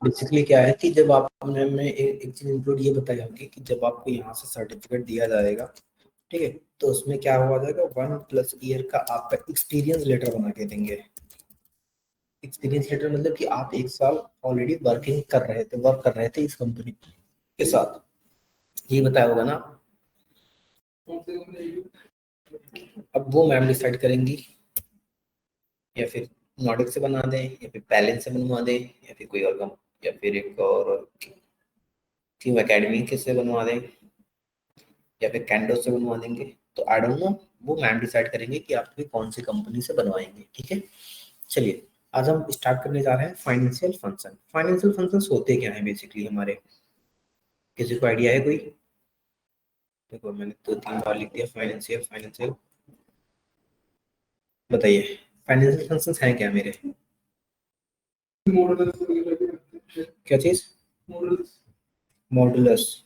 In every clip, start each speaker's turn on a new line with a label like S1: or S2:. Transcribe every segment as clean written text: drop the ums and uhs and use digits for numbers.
S1: Basically क्या है कि जब आपने में एक चीज इंक्लूड ये बताई होगी कि जब आपको यहाँ से सर्टिफिकेट दिया जाएगा, ठीक है, तो उसमें क्या हुआ जाएगा, 1+ ईयर का आपका एक्सपीरियंस लेटर बना के देंगे। एक्सपीरियंस लेटर मतलब कि आप 1 साल ऑलरेडी वर्क कर रहे थे इस कंपनी के साथ, ये बताया होगा ना। अब वो मैम डिसाइड करेंगी या फिर नॉर्डिक से बना दें या फिर पैलेंस से बनवा दें या फिर कोई और या फिर एक और थीम एकेडमी के से बनवा दें या फिर कैंडो से बनवा देंगे। तो आई डोंट नो, वो मैम डिसाइड करेंगे कि आप कौन सी कंपनी से बनवाएंगे। ठीक है, चलिए आज हम स्टार्ट करने जा रहे हैं फाइनेंशियल फंक्शन। फाइनेंशियल फंक्शंस होते क्या हैं बेसिकली हमारे, किसी को आइडिया है कोई? देखो मैंने तो 3 बार लिख दिया फाइनेंशियल फाइनेंशियल, बताइए फाइनेंशियल फंक्शंस हैं क्या मेरे? क्या चीज? मॉडुलस?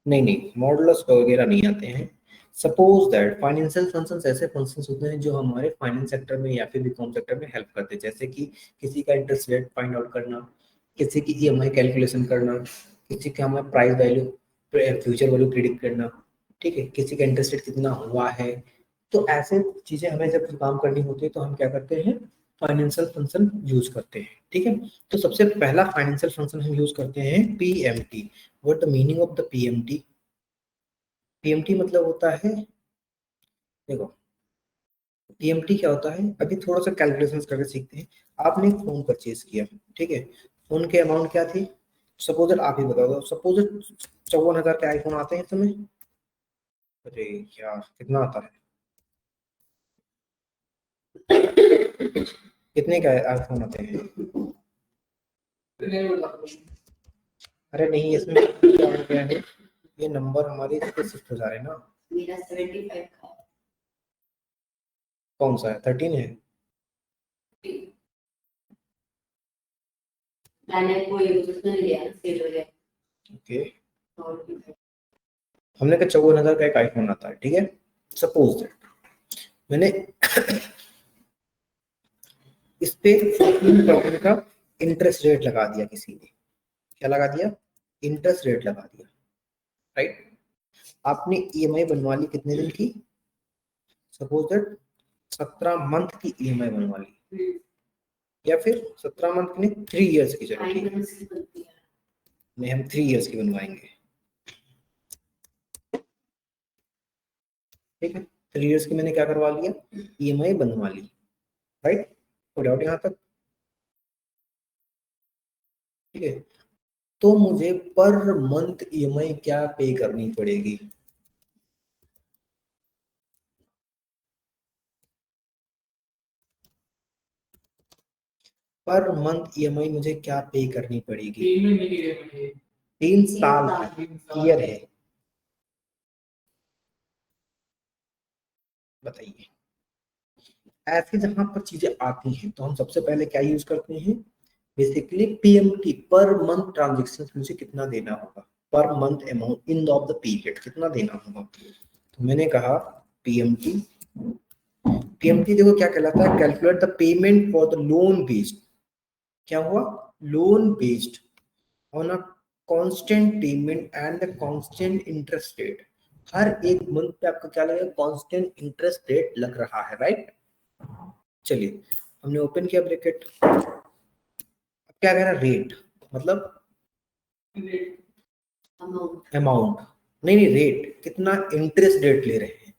S1: नहीं नहीं, मॉडुलस वगैरह नहीं आते हैं। सपोज दैट फाइनेंशियल फंक्शंस ऐसे फंक्शंस होते हैं जो हमारे फाइनेंस सेक्टर में या फिर बीकॉम सेक्टर में हेल्प करते हैं, जैसे कि किसी का इंटरेस्ट रेट फाइंड आउट करना, किसी की ईएमआई कैलकुलेशन करना, किसी का हमें price value future value predict करना, ठीक है, किसी का इंटरेस्ट रेट कितना हुआ है। तो ऐसे चीजें हमें जब काम करनी होती है तो हम क्या करते हैं, फाइनेंशियल फंक्शन यूज करते हैं। ठीक है, तो सबसे पहला फाइनेंशियल फंक्शन हम यूज करते हैं PMT. What the meaning of the PMT? PMT मतलब होता है, देखो पीएमटी क्या होता है, अभी थोड़ा सा कैलकुलेशंस करके सीखते हैं। आपने एक फोन परचेज किया, ठीक है, फोन के अमाउंट क्या थी? सपोज आप ही बता दो, सपोज 54,000 के आईफोन आते हैं इस समय। अरे यार कितना आता है? कितने का आईफोन आते हैं? अरे नहीं, इसमें क्या हो गया है, ये नंबर हमारे इस पे शिफ्ट हो जा रहे हैं ना। मेरा 75 का। कौन सा है, 13 है? मैंने कोई उसमें लिया सेल हो गया। ओके, हमने कहा 54,000 का एक आईफोन आता है, ठीक है। सपोज दैट मैंने इस पे 14% का इंटरेस्ट रेट लगा दिया किसी ने। क्या लगा दिया? इंटरेस्ट रेट लगा दिया, राइट। आपने ईएमआई बनवा ली कितने दिन की? सपोज दैट 17 मंथ की ईएमआई बनवा ली, या फिर 17 मंथ की नहीं, 3 इयर्स की, चलो ठीक है, नहीं हम 3 इयर्स की बनवाएंगे, ठीक है। 3 इयर्स की मैंने क्या करवा लिया, ईएमआई बनवा ली, राइट। कोई डाउट यहाँ तक? ठीक है, तो मुझे पर मंथ ईएमआई क्या पे करनी पड़ेगी? पर मंथ ईएमआई मुझे क्या पे करनी पड़ेगी? 3 साल ईयर है, बताइए। ऐसे जहां पर चीजें आती हैं तो हम सबसे पहले क्या यूज करते हैं, basically PMT, per month transaction मुझे कितना देना होगा, per month amount in of the period कितना देना होगा। तो मैंने कहा पीएमटी, पीएमटी देखो क्या कहलाता है, calculate the payment for the loan based, क्या हुआ, loan based on a constant payment and the constant interest rate. हर एक मंथ पे आपका क्या लगेगा, कांस्टेंट इंटरेस्ट रेट लग रहा है, राइट। चलिए हमने ओपन किया ब्रैकेट, क्या कह रहा है, रेट मतलब अमाउंट, नहीं नहीं, रेट कितना इंटरेस्ट रेट ले रहे हैं,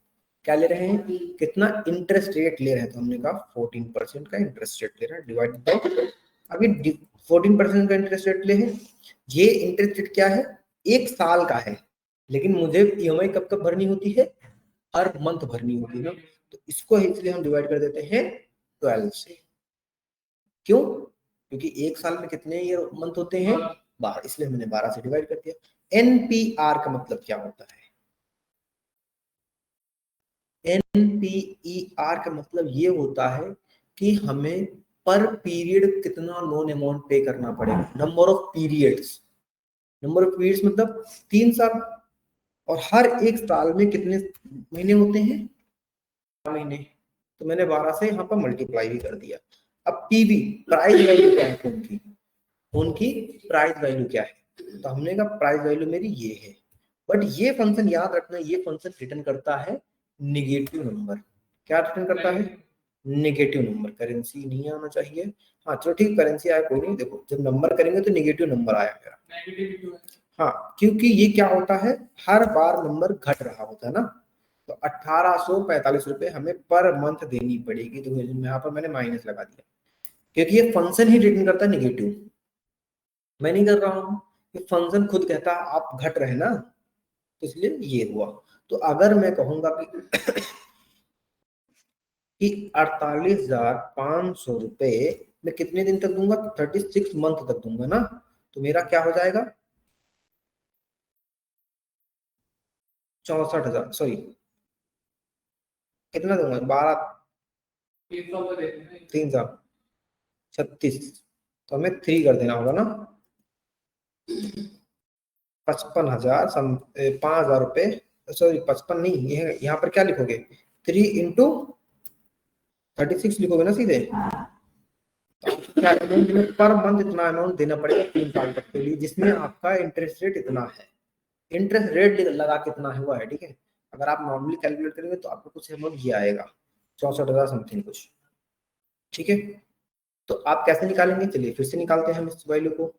S1: क्या ले रहे हैं, कितना इंटरेस्ट रेट ले रहे हैं। तो हमने कहा 14% का इंटरेस्ट रेट ले रहा है, डिवाइड बाय, अभी 14% का इंटरेस्ट रेट ले हैं। ये इंटरेस्ट रेट क्या है, 1 साल का है, लेकिन मुझे ईएमआई कब कब भरनी होती है, हर मंथ भरनी होती है ना। तो इसको इसलिए हम डिवाइड कर देते हैं 12 से। क्यों? क्योंकि 1 साल में कितने ईयर मंथ होते हैं, 12, इसलिए मैंने 12 से डिवाइड कर दिया। एनपीआर का मतलब क्या होता है, एनपीईआर का मतलब ये होता है कि हमें पर पीरियड कितना लोन अमाउंट पे करना पड़ेगा, number of periods, number of periods मतलब 3 साल, और हर एक साल में कितने महीने होते हैं, 4 महीने। तो मैंने 12 से यहाँ पर मल्टीप्लाई भी कर दिया। अब पीवी, प्राइस वैल्यू क्या है फोन की, फोन की प्राइस वैल्यू क्या है। तो हमने कहा प्राइस वैल्यू मेरी ये है, बट ये फंक्शन याद रखना, ये फंक्शन रिटर्न करता है निगेटिव नंबर। क्या रिटर्न करता है? Negative number. करेंसी नहीं आना चाहिए। हाँ चलो ठीक, करेंसी आया कोई नहीं, देखो जब नंबर करेंगे तो नेगेटिव नंबर आया मेरा। हाँ क्योंकि ये क्या होता है, हर बार नंबर घट रहा होता है ना। तो 1845 रुपए हमें पर मंथ देनी पड़ेगी, तो यहाँ पर मैंने माइनस लगा दिया, क्योंकि ये फंक्शन ही रिटर्न करता है निगेटिव। मैं नहीं कर रहा हूँ, ये फंक्शन खुद कहता है आप घट रहे ना, तो इसलिए ये हुआ। तो अगर मैं कहूंगा कि 48,500 रुपए मैं कितने दिन तक दूंगा, 36 मंथ तक दूंगा ना, तो मेरा क्या हो जाएगा, 64,000, सॉरी कितना दूंगा, 12, 3,36, तो हमें 3 कर देना होगा ना। 55,000 5,000 रुपए, सॉरी 55 नहीं, ये यहाँ पर क्या लिखोगे, 3 × 36 लिखोगे ना सीधे। क्या अमाउंट पर मंथ इतना अमाउंट देना पड़ेगा 3 साल तक के लिए, जिसमें आपका इंटरेस्ट रेट इतना है। इंटरेस्ट रेट लगा कितना हुआ है, ठीक है। अगर आप नॉर्मली कैलकुलेट करेंगे तो आपको कुछ अमाउंट ये आएगा, 64,000 समथिंग कुछ, ठीक है। तो आप कैसे निकालेंगे, चलिए फिर से निकालते हैं हम इस वैल्यू को।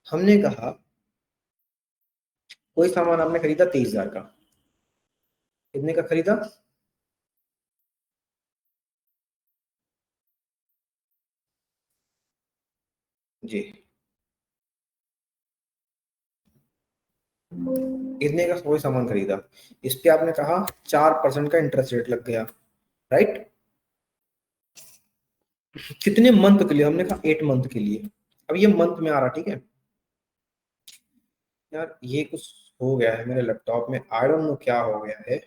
S1: हमने कहा कोई सामान आपने खरीदा 23,000 का, कितने का खरीदा, जी कितने का कोई सामान खरीदा, इस पे आपने कहा 4% का इंटरेस्ट रेट लग गया, राइट। कितने मंथ के लिए, हमने कहा 8 मंथ के लिए। अब ये मंथ में आ रहा, ठीक है। यार ये कुछ हो गया है मेरे लैपटॉप में, आई डोंट नो क्या हो गया है,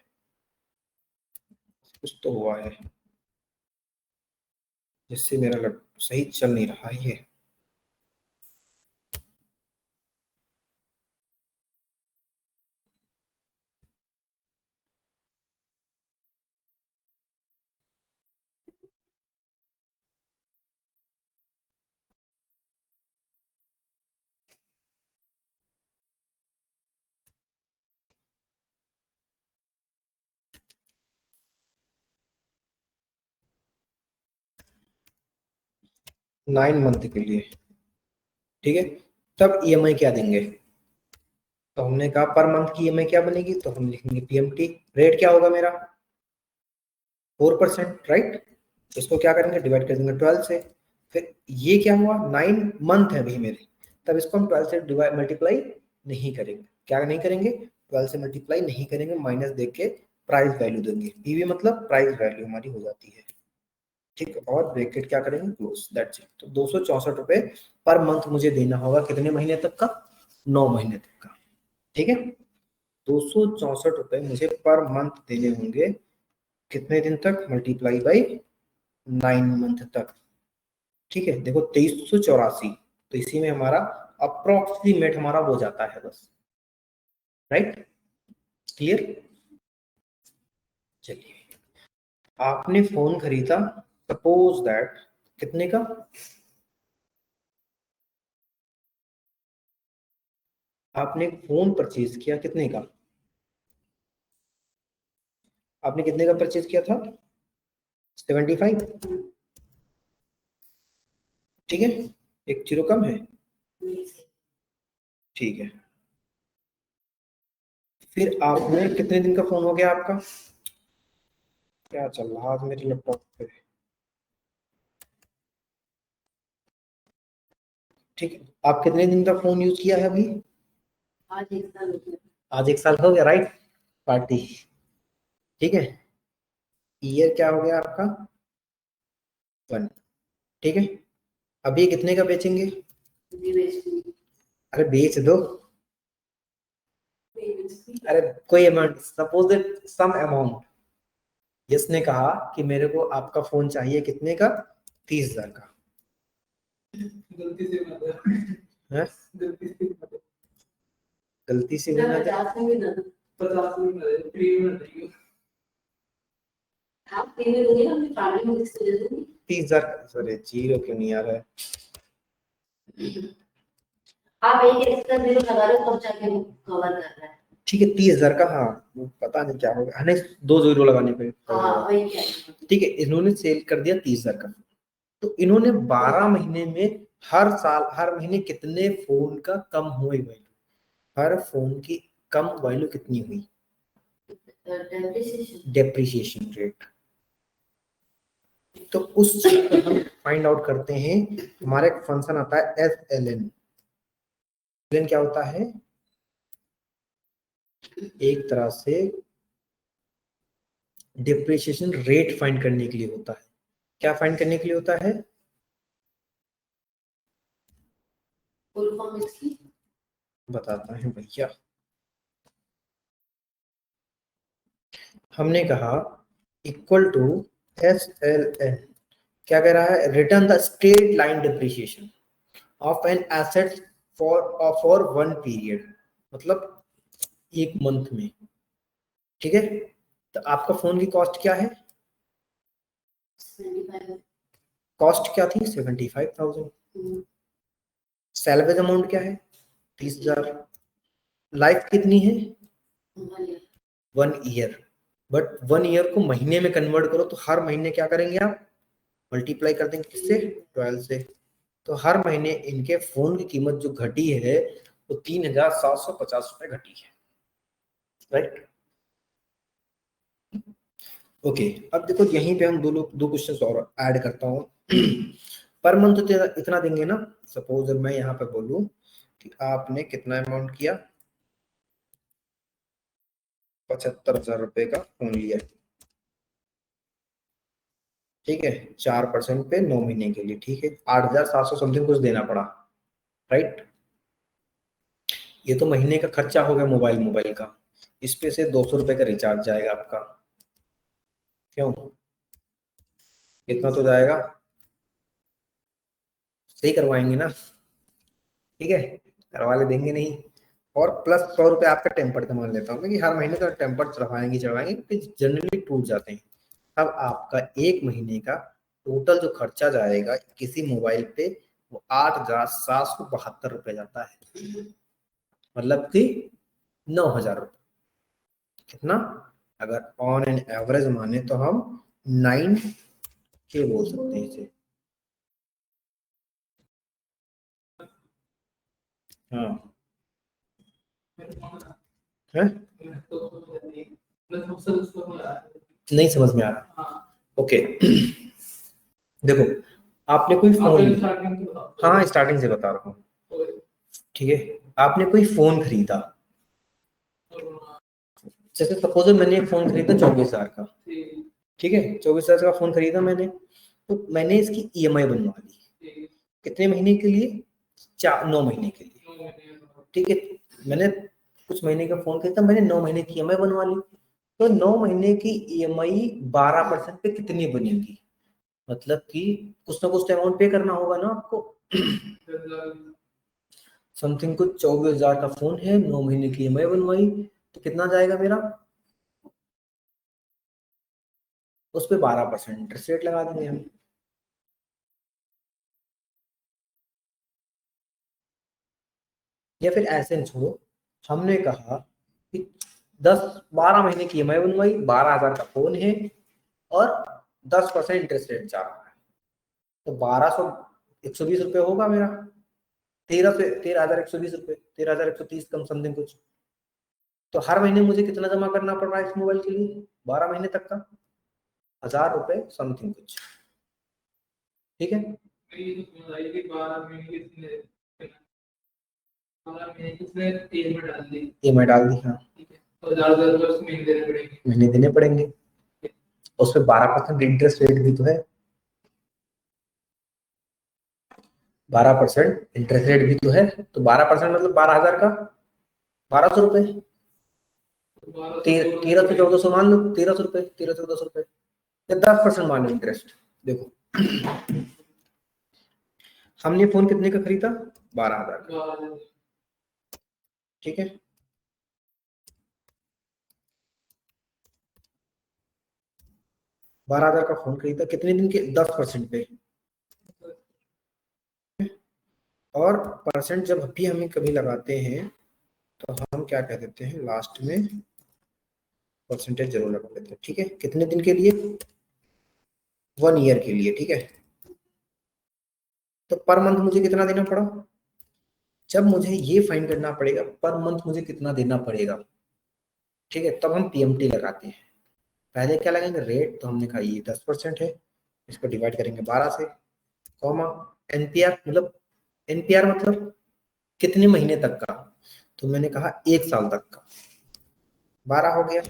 S1: कुछ तो हुआ है जिससे मेरा लैपटॉप सही चल नहीं रहा है ये। 9 मंथ के लिए, ठीक है। तब ईएमआई क्या देंगे, तो हमने कहा पर मंथ की ईएमआई क्या बनेगी, तो हम लिखेंगे पीएमटी। रेट क्या होगा मेरा, 4%, राइट। इसको क्या करेंगे, डिवाइड कर देंगे 12 से। फिर ये क्या हुआ, 9 मंथ है अभी मेरे, तब इसको हम 12 से डिवाइड मल्टीप्लाई नहीं करेंगे। क्या नहीं करेंगे, 12 से मल्टीप्लाई नहीं करेंगे, माइनस देख के प्राइस वैल्यू देंगे। पीवी मतलब प्राइस वैल्यू हमारी हो जाती है, ठीक है। और ब्रैकेट क्या करेंगे, क्लोज, दैट्स इट। तो 264 रुपए पर मंथ मुझे देना होगा, कितने महीने तक का, 9 महीने तक का, ठीक है। 264 रुपए मुझे पर मंथ देने होंगे, कितने दिन तक, मल्टीप्लाई बाई 9 मंथ तक, ठीक है। देखो 2384, तो इसी में हमारा अप्रोक्सीमेट हमारा हो जाता है बस, राइट, क्लियर। चलिए, आपने फोन खरीदा, सपोज दैट कितने का, आपने फोन परचेज किया कितने का, आपने कितने का परचेज किया था, 75, ठीक है, एक जीरो कम है, ठीक है। फिर आपने कितने दिन का फोन हो गया आपका, क्या चल रहा है आज मेरे लैपटॉप पे, ठीक है। आप कितने दिन का फोन यूज किया है अभी, आज 1 साल हो गया, आज 1 साल हो गया, राइट, पार्टी, ठीक है। ईयर क्या हो गया आपका, 1, ठीक है। अभी कितने का बेचेंगे, अरे बेच दो, अरे कोई amount, suppose that some amount, जिसने कहा कि मेरे को आपका फोन चाहिए कितने का, 30,000 का, गलती से है, गलती से नहीं आता, 30,000, सॉरी जीरो क्यों नहीं आ रहा है,
S2: आप एक एक्स्ट्रा जीरो लगा रहे हो तब जाके वो कवर कर रहा है।
S1: ठीक है 30,000 का, हाँ वो पता नहीं क्या होगा, नहीं 2 जीरो लगाने पे
S2: हाँ वही क्या।
S1: ठीक है इन्होंने सेल कर दिया 30,000 का। तो इन्होंने 12 महीने में हर साल हर महीने कितने फोन का कम हुई वैल्यू, हर फोन की कम वैल्यू कितनी हुई, डेप्रिसिएशन रेट। तो उस चीज को हम फाइंड आउट करते हैं। हमारा एक फंक्शन आता है SLN। SLN क्या होता है, एक तरह से डिप्रिसिएशन रेट फाइंड करने के लिए होता है। क्या फाइंड करने के लिए होता है,
S2: फुल फॉर्म इसकी
S1: बताता है भैया। हमने कहा इक्वल टू SLN, क्या कह रहा है, return the straight line depreciation of an asset for one period, मतलब एक मंथ में। ठीक है, तो आपका फोन की कॉस्ट क्या है,
S2: 75।
S1: कॉस्ट क्या थी 75,000। सैलवेज अमाउंट क्या है 30,000। लाइफ कितनी है 1 ईयर। बट 1 ईयर को महीने में कन्वर्ट करो तो हर महीने क्या करेंगे आप, मल्टीप्लाई कर देंगे किससे, 12 से। तो हर महीने इनके फोन की कीमत जो घटी है वो 3,750 रुपए घटी है, राइट। ओके अब देखो यहीं पे हम दो क्वेश्चंस और ऐड करता हूँ। पर मंथ तो इतना देंगे ना, सपोज मैं यहाँ पे बोलूँ कि आपने कितना अमाउंट किया, 75,000 रुपए का फोन लिया, ठीक है 4% पे 9 महीने के लिए, ठीक है 8,700 समथिंग कुछ देना पड़ा, राइट। ये तो महीने का खर्चा हो गया मोबाइल का, इस पे से 200 रुपए का रिचार्ज जाएगा आपका, क्यों इतना तो जाएगा, सही करवाएंगे ना, ठीक है करवा ले देंगे नहीं। और प्लस 100 रुपए आपका टेम्पर का मान लेता हूँ मैं कि हर महीने तो टेम्पर चढ़वाएंगे फिर जनरली टूट जाते हैं। अब आपका एक महीने का टोटल जो खर्चा जाएगा किसी मोबाइल पे वो 8,772 रुपए जाता है, मतलब कि 9,000 रुपए। कितना, अगर ऑन एन एवरेज माने तो हम 9K बोल सकते हैं इसे। हाँ है? नहीं समझ में आ रहा, ओके। देखो आपने कोई फोन, हाँ स्टार्टिंग से बता रहा हूँ, ठीक है आपने कोई फोन खरीदा, जैसे सपोज मैंने एक फोन खरीदा 24,000 का, ठीक है 24,000 का फोन खरीदा मैंने, तो मैंने इसकी EMI बनवा ली, कितने महीने के लिए, 9 महीने के लिए, ठीक है। मैंने कुछ महीने का फोन खरीदा, मैंने 9 महीने की EMI बनवा ली। तो 9 महीने की EMI 12% पे कितनी बनेगी, मतलब कि कुछ ना कुछ तो अमाउंट पे करना होगा ना आपको। समथिंग कुछ 24,000 का फोन है, 9 महीने की EMI बनवाई, तो कितना जाएगा मेरा, उस पर 12% इंटरेस्ट रेट लगा देंगे हम। या फिर ऐसे छोड़ो, हमने कहा कि 10-12 महीने की EMI बनवाई, 12,000 का फोन है और 10% इंटरेस्ट रेट जा रहा है, तो 1,120 रुपये होगा मेरा, 13,120 रुपये, 13,130 कम समथिंग कुछ। तो हर महीने मुझे कितना जमा करना पड़ रहा है इस मोबाइल के लिए 12 महीने तक का, 1,000 रुपये समथिंग कुछ, ठीक है। EMI डाल दी हाँ, महीने देने पड़ेंगे, उस पर 12% इंटरेस्ट रेट भी तो है, 12% इंटरेस्ट रेट भी तो है, तो 12% मतलब 12,000 का 1,200 रुपये, 1300-1400 मान लो, 1,300 रुपये, 1300-1400 रुपये, या 10% मान लो इंटरेस्ट। देखो हमने फोन कितने का खरीदा, 12,000 का, ठीक है। 12,000 का फोन खरीदा कितने दिन के, 10% पे, और परसेंट जब भी हमें कभी लगाते हैं तो हम क्या कह देते हैं, लास्ट में परसेंटेज जरूर लगा देते हैं। ठीक है, कितने दिन के लिए, 1 ईयर के लिए। ठीक है, तो पर मंथ मुझे कितना देना पड़ा, जब मुझे ये फाइंड करना पड़ेगा पर मंथ मुझे कितना देना पड़ेगा, ठीक है, तब हम पीएमटी लगाते हैं। पहले क्या लगेंगे, रेट, तो हमने कहा ये 10% है, इसको डिवाइड करेंगे 12 से, कॉमा एनपीआर, मतलब एनपीआर मतलब कितने महीने तक का, तो मैंने कहा 1 साल तक का, 12 हो गया।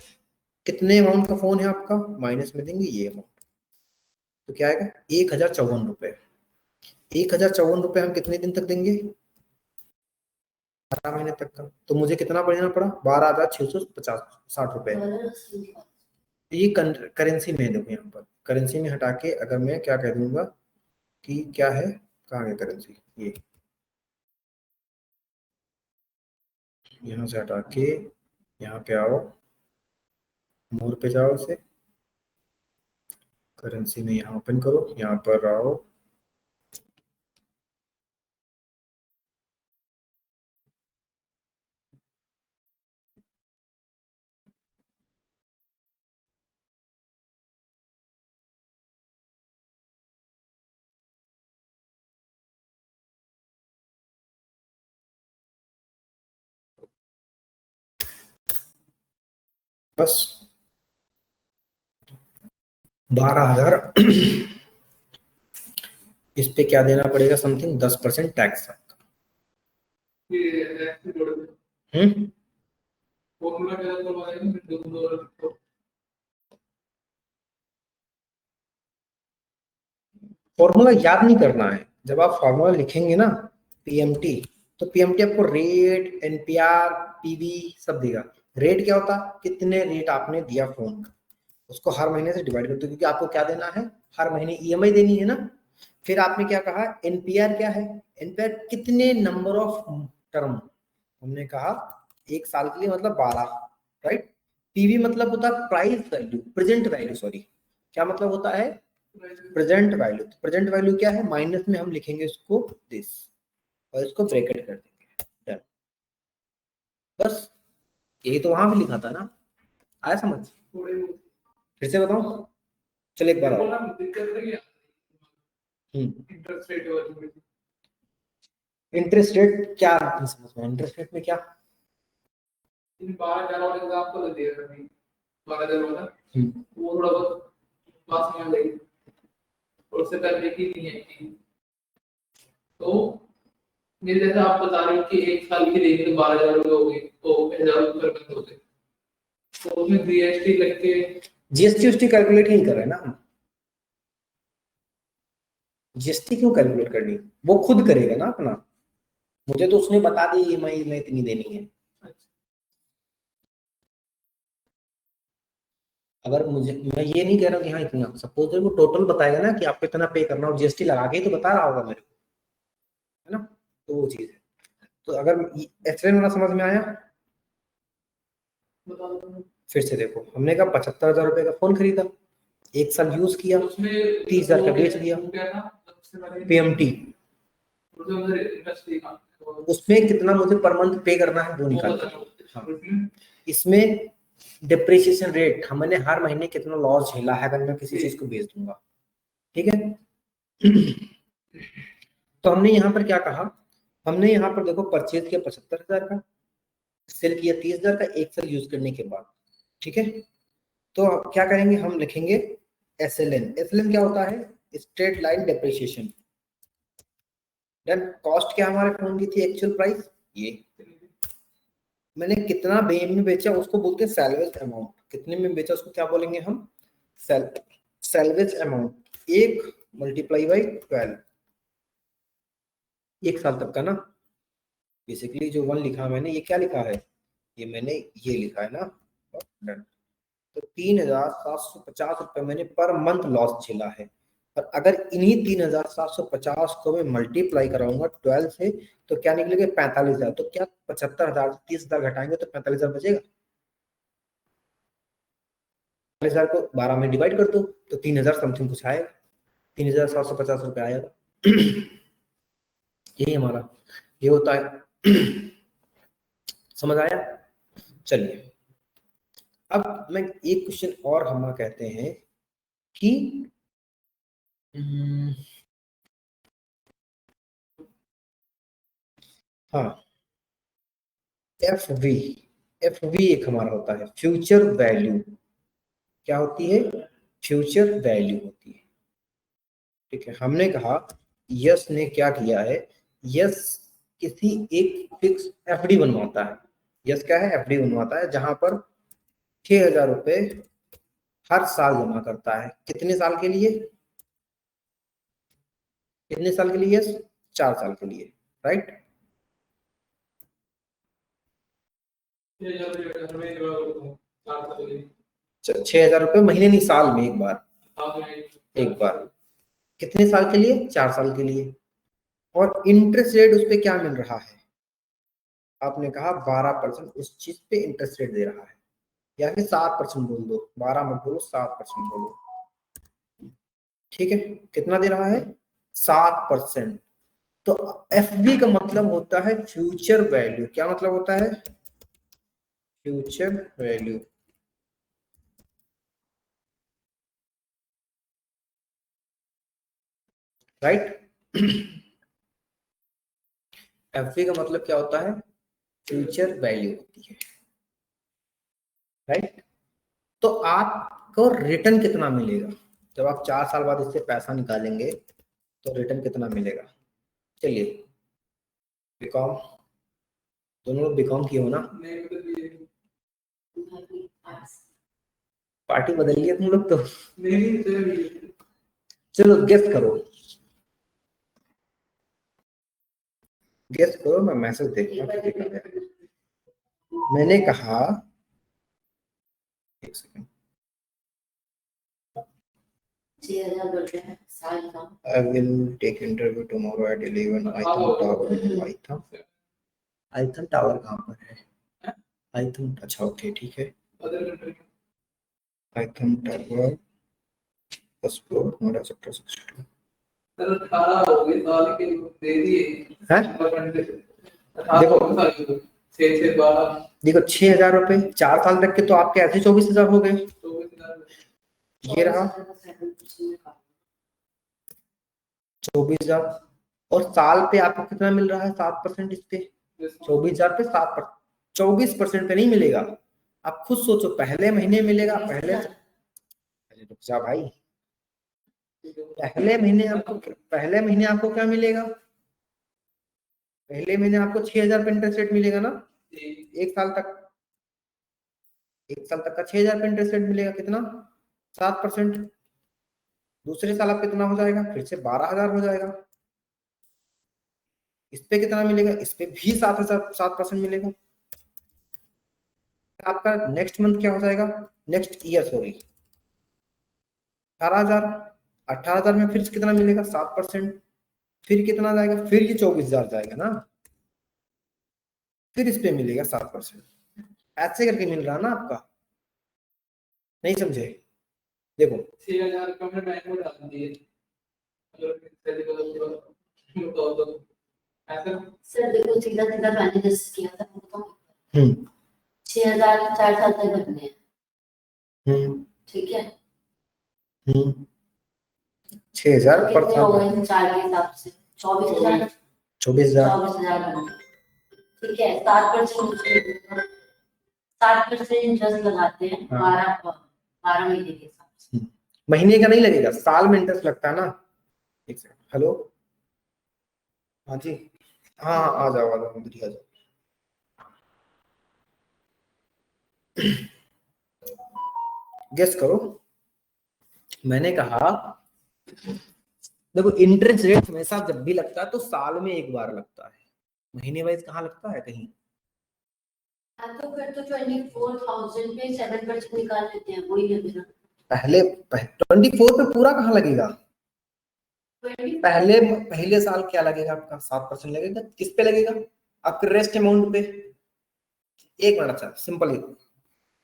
S1: कितने अमाउंट का फोन है आपका, माइनस में देंगे ये अमाउंट, तो क्या आएगा, 1054 रुपए। 1054 रुपए हम कितने दिन तक देंगे, 12 महीने तक का। तो मुझे कितना बढ़ाना पड़ा, 12,650 60 रुपए। ये करेंसी में देखो, यहाँ पर करेंसी में हटा के अगर मैं क्या कह दूंगा कि क्या है, कहाँ है करेंसी, ये यहाँ से हटा के यहाँ पे आओ, मोर पे जाओ, से करेंसी में यहाँ ओपन करो, यहाँ पर आओ, बस 12,000 इस पे क्या देना पड़ेगा, समथिंग 10% टैक्स। हम्म, फॉर्मूला याद नहीं करना है, जब आप फॉर्मूला लिखेंगे ना पीएमटी, तो पीएमटी आपको रेट, एनपीआर, पीवी सब देगा। रेट क्या होता, कितने रेट आपने दिया फोन का, उसको हर महीने से डिवाइड करते हो, क्योंकि आपको क्या देना है, हर महीने ईएमआई देनी है ना। फिर आपने क्या कहा, एनपीआर क्या है, एनपीआर कितने नंबर ऑफ टर्म, हमने कहा 1 साल के लिए, मतलब 12, राइट। पीवी मतलब होता है price value, present value, sorry, क्या मतलब होता है, प्रेजेंट वैल्यू। प्रेजेंट वैल्यू क्या है, माइनस में हम लिखेंगे इसको दिस, और इसको ब्रैकेट कर देंगे, डन। बस यही तो वहां भी लिखा था ना, आया समझ, फिर से बताऊं, चल एक बार आओ। इंटरेस्ट रेट क्या, इंटरेस्ट रेट में क्या, 12,000 वाला एग्जांपल दे रहा है, 12,000 वाला, वो थोड़ा बहुत पास में लेगी, और उससे पहले की नहीं है कि, तो मेरे जैसे आप बता रहे हो कि 1 साल की देंगे तो 12,000 रुपये हो गए, तो 1,000 रुपये बंद होते, तो उसमें जीएसटी लग के, जीएसटी उसटी कैलकुलेट नहीं कर रहे ना हम, जीएसटी क्यों कैलकुलेट करनी, वो खुद करेगा ना अपना, मुझे तो उसने बता दी ईएमआई में इतनी देनी है। अगर मुझे, मैं ये नहीं कह रहा कि हाँ इतना, सपोज वो टोटल बताएगा ना कि आपको इतना पे करना, और जीएसटी लगा के ही तो बता रहा होगा मेरे को, है ना, तो वो चीज है। तो अगर एक्सप्लेन वाला समझ में आया, फिर से देखो, हमने कहा 75,000 रुपए का फोन खरीदा, 1 साल यूज किया, 30,000 का बेच दिया, पीएमटी, उसमें कितना मुझे पर मंथ पे करना है वो निकाल, हाँ। इसमें डिप्रिसिएशन रेट, हमने हर महीने कितना लॉस झेला है अगर मैं किसी चीज को बेच दूंगा, ठीक है। तो हमने यहाँ पर क्या कहा, हमने यहाँ पर देखो परचेज किया 75,000 का, सेल किया 30,000 का, 1 साल यूज करने के बाद, ठीक है। तो क्या करेंगे, हम लिखेंगे एसएलएन। एसएलएन क्या होता है, straight line depreciation. Then cost क्या हमारे फोन की थी, एक्चुअल प्राइस, ये मैंने कितना में बेचा उसको बोलते हैं सैल्वेज अमाउंट, कितने में बेचा उसको क्या बोलेंगे हम, सैल्वेज अमाउंट, 1 मल्टीप्लाई बाई 12, 1 साल तक का ना। बेसिकली जो 1 लिखा मैंने, ये क्या लिखा है, ये मैंने ये लिखा है ना, डन। तो 3,750 रुपए मैंने पर मंथ लॉस झेला है, और अगर इन्हीं 3,750 को मैं मल्टीप्लाई कराऊंगा 12 से, तो क्या निकलेगा, 45,000। तो क्या 75,000 से 30,000 घटाएंगे तो 45,000 बचेगा, 45,000 को 12 में डिवाइड कर दो तो 3,000 समथिंग कुछ आएगा, 3,750 रुपए आएगा। यही हमारा ये होता है। समझ आया? चलिए अब मैं एक क्वेश्चन और हम कहते हैं कि हाँ एफ वी एक हमारा होता है फ्यूचर वैल्यू। क्या होती है? फ्यूचर वैल्यू होती है। ठीक है, हमने कहा यस ने क्या किया है, यस किसी एक फिक्स एफडी बनवाता है। यस क्या है? एफडी बनवाता है जहां पर 6,000 रुपए हर साल जमा करता है। कितने साल के लिए? कितने साल के लिए? यस 4 साल के लिए, राइट। 6,000 रुपए महीने नहीं, साल में एक बार। एक बार कितने साल के लिए? 4 साल के लिए। और इंटरेस्ट रेट उस पर क्या मिल रहा है? आपने कहा 12% उस चीज पे इंटरेस्ट रेट दे रहा है, या फिर 7% बोल दो, 12 मत बोलो, 7% बोलो। ठीक है, कितना दे रहा है? 7%। तो एफ बी का मतलब होता है फ्यूचर वैल्यू। क्या मतलब होता है? Future value, right. F B का मतलब क्या होता है? फ्यूचर वैल्यू होती है, राइट। तो आपको रिटर्न कितना मिलेगा जब आप 4 साल बाद इससे पैसा निकालेंगे? तो रिटर्न कितना मिलेगा? चलिए, बीकॉम, दोनों लोग बीकॉम किए हो ना? पार्टी बदल लिया तुम लोग तो। चलो गेस करो, गेस करो, मैं मैसेज देखता हूँ। मैंने कहा, एक सेकंड,
S2: 6,000 बढ़ रहे हैं साल का।
S1: I will take interview tomorrow at 11 iThum tower. IThum tower कहाँ पर है? आइथम, अच्छा ओके ठीक है। IThum tower first floor Noida sector 62। Sir 18 हो गए साल के दे दिए हैं। देखो 6,000 रुपए 4 साल तक के तो आपके ऐसे 24,000 हो गए। ये रहा 24,000, और साल पे आपको कितना मिल रहा है? 7% इस पे। 24,000 पे 7%, 24% पे नहीं मिलेगा। आप खुद सोचो, पहले महीने मिलेगा, पहले, अरे रुक जा भाई, पहले महीने आपको क्या मिलेगा? पहले महीने आपको 6,000 पे इंटरेस्ट रेट मिलेगा ना? एक साल तक, एक साल तक का 6,000 पे इंटरेस्ट रेट मिलेगा। कितना? 7%। दूसरे साल आप कितना हो जाएगा? फिर से 12,000 हो जाएगा। इस पे कितना मिलेगा? इस पे भी 7% मिलेगा। आपका नेक्स्ट मंथ क्या हो जाएगा? Next year sorry, 18,000। 18,000 में फिर से कितना मिलेगा? 7%। फिर कितना जाएगा? फिर ये 24,000 जाएगा ना, फिर इस पे मिलेगा 7%। ऐसे करके मिल रहा ना आपका? नहीं समझे? देखो 6,000 का हमने बैंक में डाल दिए,
S2: सर देखो सीधा सीधा मैंने जैसे किया था वो तो 6,000 4 साल तक बनने हैं। ठीक है।
S1: 6,000 पर
S2: कितने हो गए 4 के हिसाब से? 24,000।
S1: 24,000।
S2: 24,000 बन गए। ठीक है, 7% इंटरेस्ट लगाते हैं। 12 महीने के हिसाब से।
S1: महीने का नहीं लगेगा, साल में इंटरेस्ट लगता है ना। एक सेकंड, हेलो, हाँ जी, हाँ आ जाओ आ जाओ, आ जाओ। गेस करो, मैंने कहा देखो इंटरेस्ट रेट हमेशा जब भी लगता है तो साल में एक बार लगता है, महीने वाइज कहाँ लगता है कहीं?
S2: तो फिर तो 24,000 पे 7% निकाल लेते हैं, वही है मेरा।
S1: पहले 24 पे पूरा कहाँ लगेगा? पहले साल क्या लगेगा आपका? 7% लगेगा। किस पे लगेगा? आपके रेस्ट अमाउंट पे। एक मिनट, अच्छा सिंपल ही,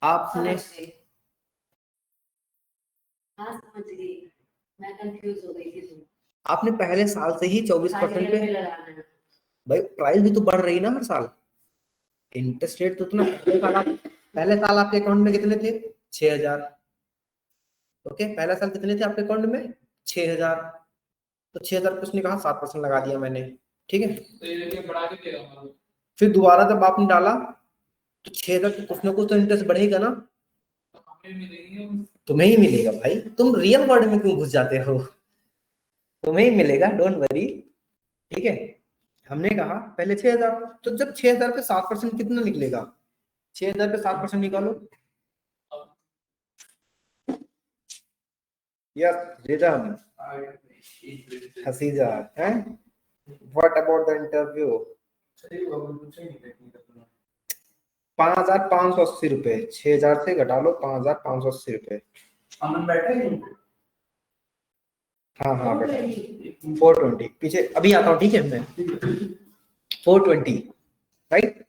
S1: आपने,
S2: हाँ समझ गई, मैं कंफ्यूज हो गई थी।
S1: आपने पहले साल से ही 24% पे, भाई प्राइस भी तो बढ़ रही है ना हर साल, इंटरेस्ट रेट तो उतना। पहले साल आपके अकाउंट में कितने थे? 6,000। ओके, पहला साल कितने थे आपके अकाउंट में? 6,000। तो 6,000 कुछ नहीं कहा, 7% लगा दिया मैंने, ठीक है। तो ये बढ़ा के देगा, फिर दोबारा जब आपने डाला तो 6,000 कुछ ना कुछ तो इंटरेस्ट बढ़ेगा ना, तुम्हें ही मिलेगा भाई, तुम रियल वर्ल्ड में क्यों घुस जाते हो, तुम्हें ही मिलेगा, डोंट वरी, ठीक है। हमने कहा पहले 6,000, तो जब 6,000 पे 7% कितना निकलेगा? 6,000 पे 7% निकालो। यस रिदम, हसीजा है। What about the interview? 5,580 रुपए, 6,000 से घटा लो 5,580 रुपए। अमन बैठे हैं? हाँ हाँ बेटा, 420 पीछे अभी आता हूँ, ठीक है। मैं 420, राइट,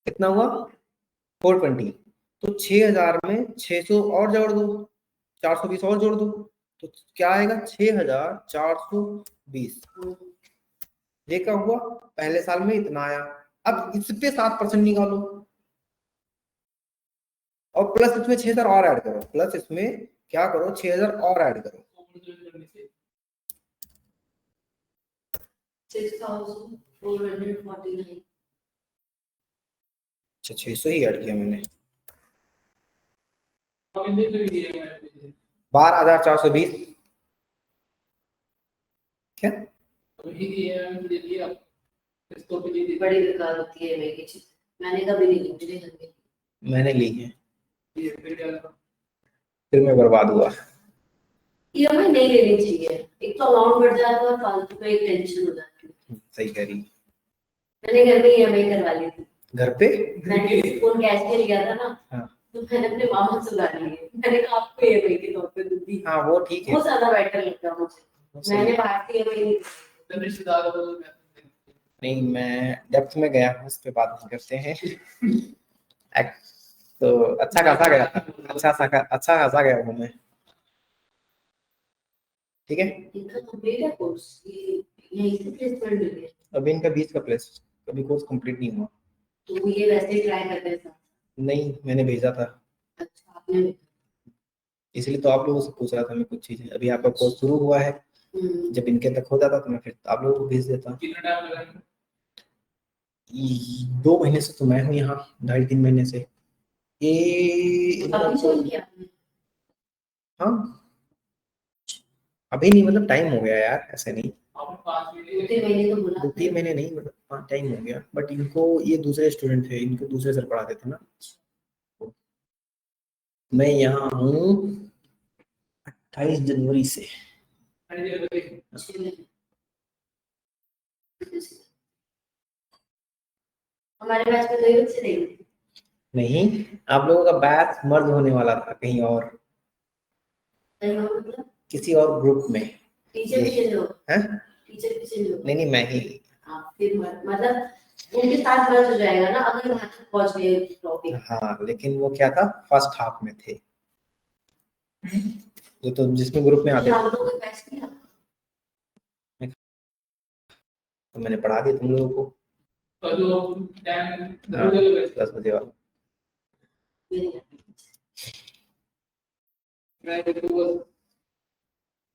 S1: कितना हुआ? 420। तो 6,000 में 600 और जोड़ दो, 420 और जोड़ दो, तो क्या आएगा? 6,420। ये क्या हुआ? पहले साल में इतना आया। अब इस पे 7% निकालो और प्लस इसमें 6,000 और ऐड करो, प्लस इसमें क्या करो, 6,000 और ऐड करो।
S2: 6,449।
S1: अच्छा, 600 ही ऐड किया मैंने। 12,420 क्या?
S2: बड़ी बेकार होती है मैंने कभी नहीं ली, मुझे करनी।
S1: मैंने ली है, फिर मैं बर्बाद हुआ।
S2: ईएमआई नहीं लेनी चाहिए, एक तो अमाउंट बढ़ जाता है और फालतू में एक टेंशन हो जाती है।
S1: सही कह रही।
S2: मैंने घर में ईएमआई करवा ली थी।
S1: घर पे?
S2: मैंने फोन कैश पे लिया था ना,
S1: हाँ।
S2: तो मैंने अपने मामा से उधार लिए, मैंने कहा आपको ईएमआई के तौर पे दूंगी।
S1: हाँ वो ठीक है,
S2: वो ज्यादा बेटर लगता है मुझे। मैंने बाहर से ईएमआई
S1: नहीं, मैं डेप्थ में गया हूँ, उस पे बात नहीं करते हैं। तो अच्छा खासा गया था, अच्छा खासा गया हूँ मैं, ठीक है।
S2: इनका कंप्लीट है कोर्स, ये यहीं से प्लेसमेंट मिल गया।
S1: अभी इनका 20 का प्लेस, अभी कोर्स कंप्लीट नहीं हुआ।
S2: तो ये वैसे ही ट्राई करते हैं।
S1: नहीं, मैंने भेजा था।
S2: अच्छा, आपने?
S1: इसलिए तो आप लोगों से पूछ रहा था मैं कुछ चीजें, अभी आपका कोर्स शुरू हुआ है, जब इनके तक हो जाता तो मैं फिर आप लोगों को भेज देता। 2 महीने से तो मैं हूँ यहाँ, 2.5-3 महीने से। ये
S2: अभी ज्वाइन किया?
S1: हाँ, अभी नहीं, मतलब टाइम हो गया यार, ऐसे नहीं। 2-3 महीने नहीं, मतलब हाँ टाइम हो गया, बट इनको ये दूसरे स्टूडेंट थे, इनको दूसरे सर पढ़ाते थे ना। मैं यहाँ हूँ 28 जनवरी से।
S2: हमारे बैच में 2 बच्चे नहीं।
S1: नहीं, आप लोगों का बैच मर्ज होने वाला था कहीं और,
S2: मतलब
S1: किसी और ग्रुप में।
S2: टीचर भी चेंज हो?
S1: हैं?
S2: टीचर भी चेंज हो?
S1: नहीं, मैं ही।
S2: फिर मतलब उनके साथ मर्ज हो जाएगा ना, अगर वहां तक पहुंच गए टॉपिक।
S1: हाँ, लेकिन वो क्या था, फर्स्ट हाफ में थे, जो तो जिसमें ग्रुप में आते थे, तो मैंने पढ़ा दिया तुम लोगों को। 10 बजे वाला।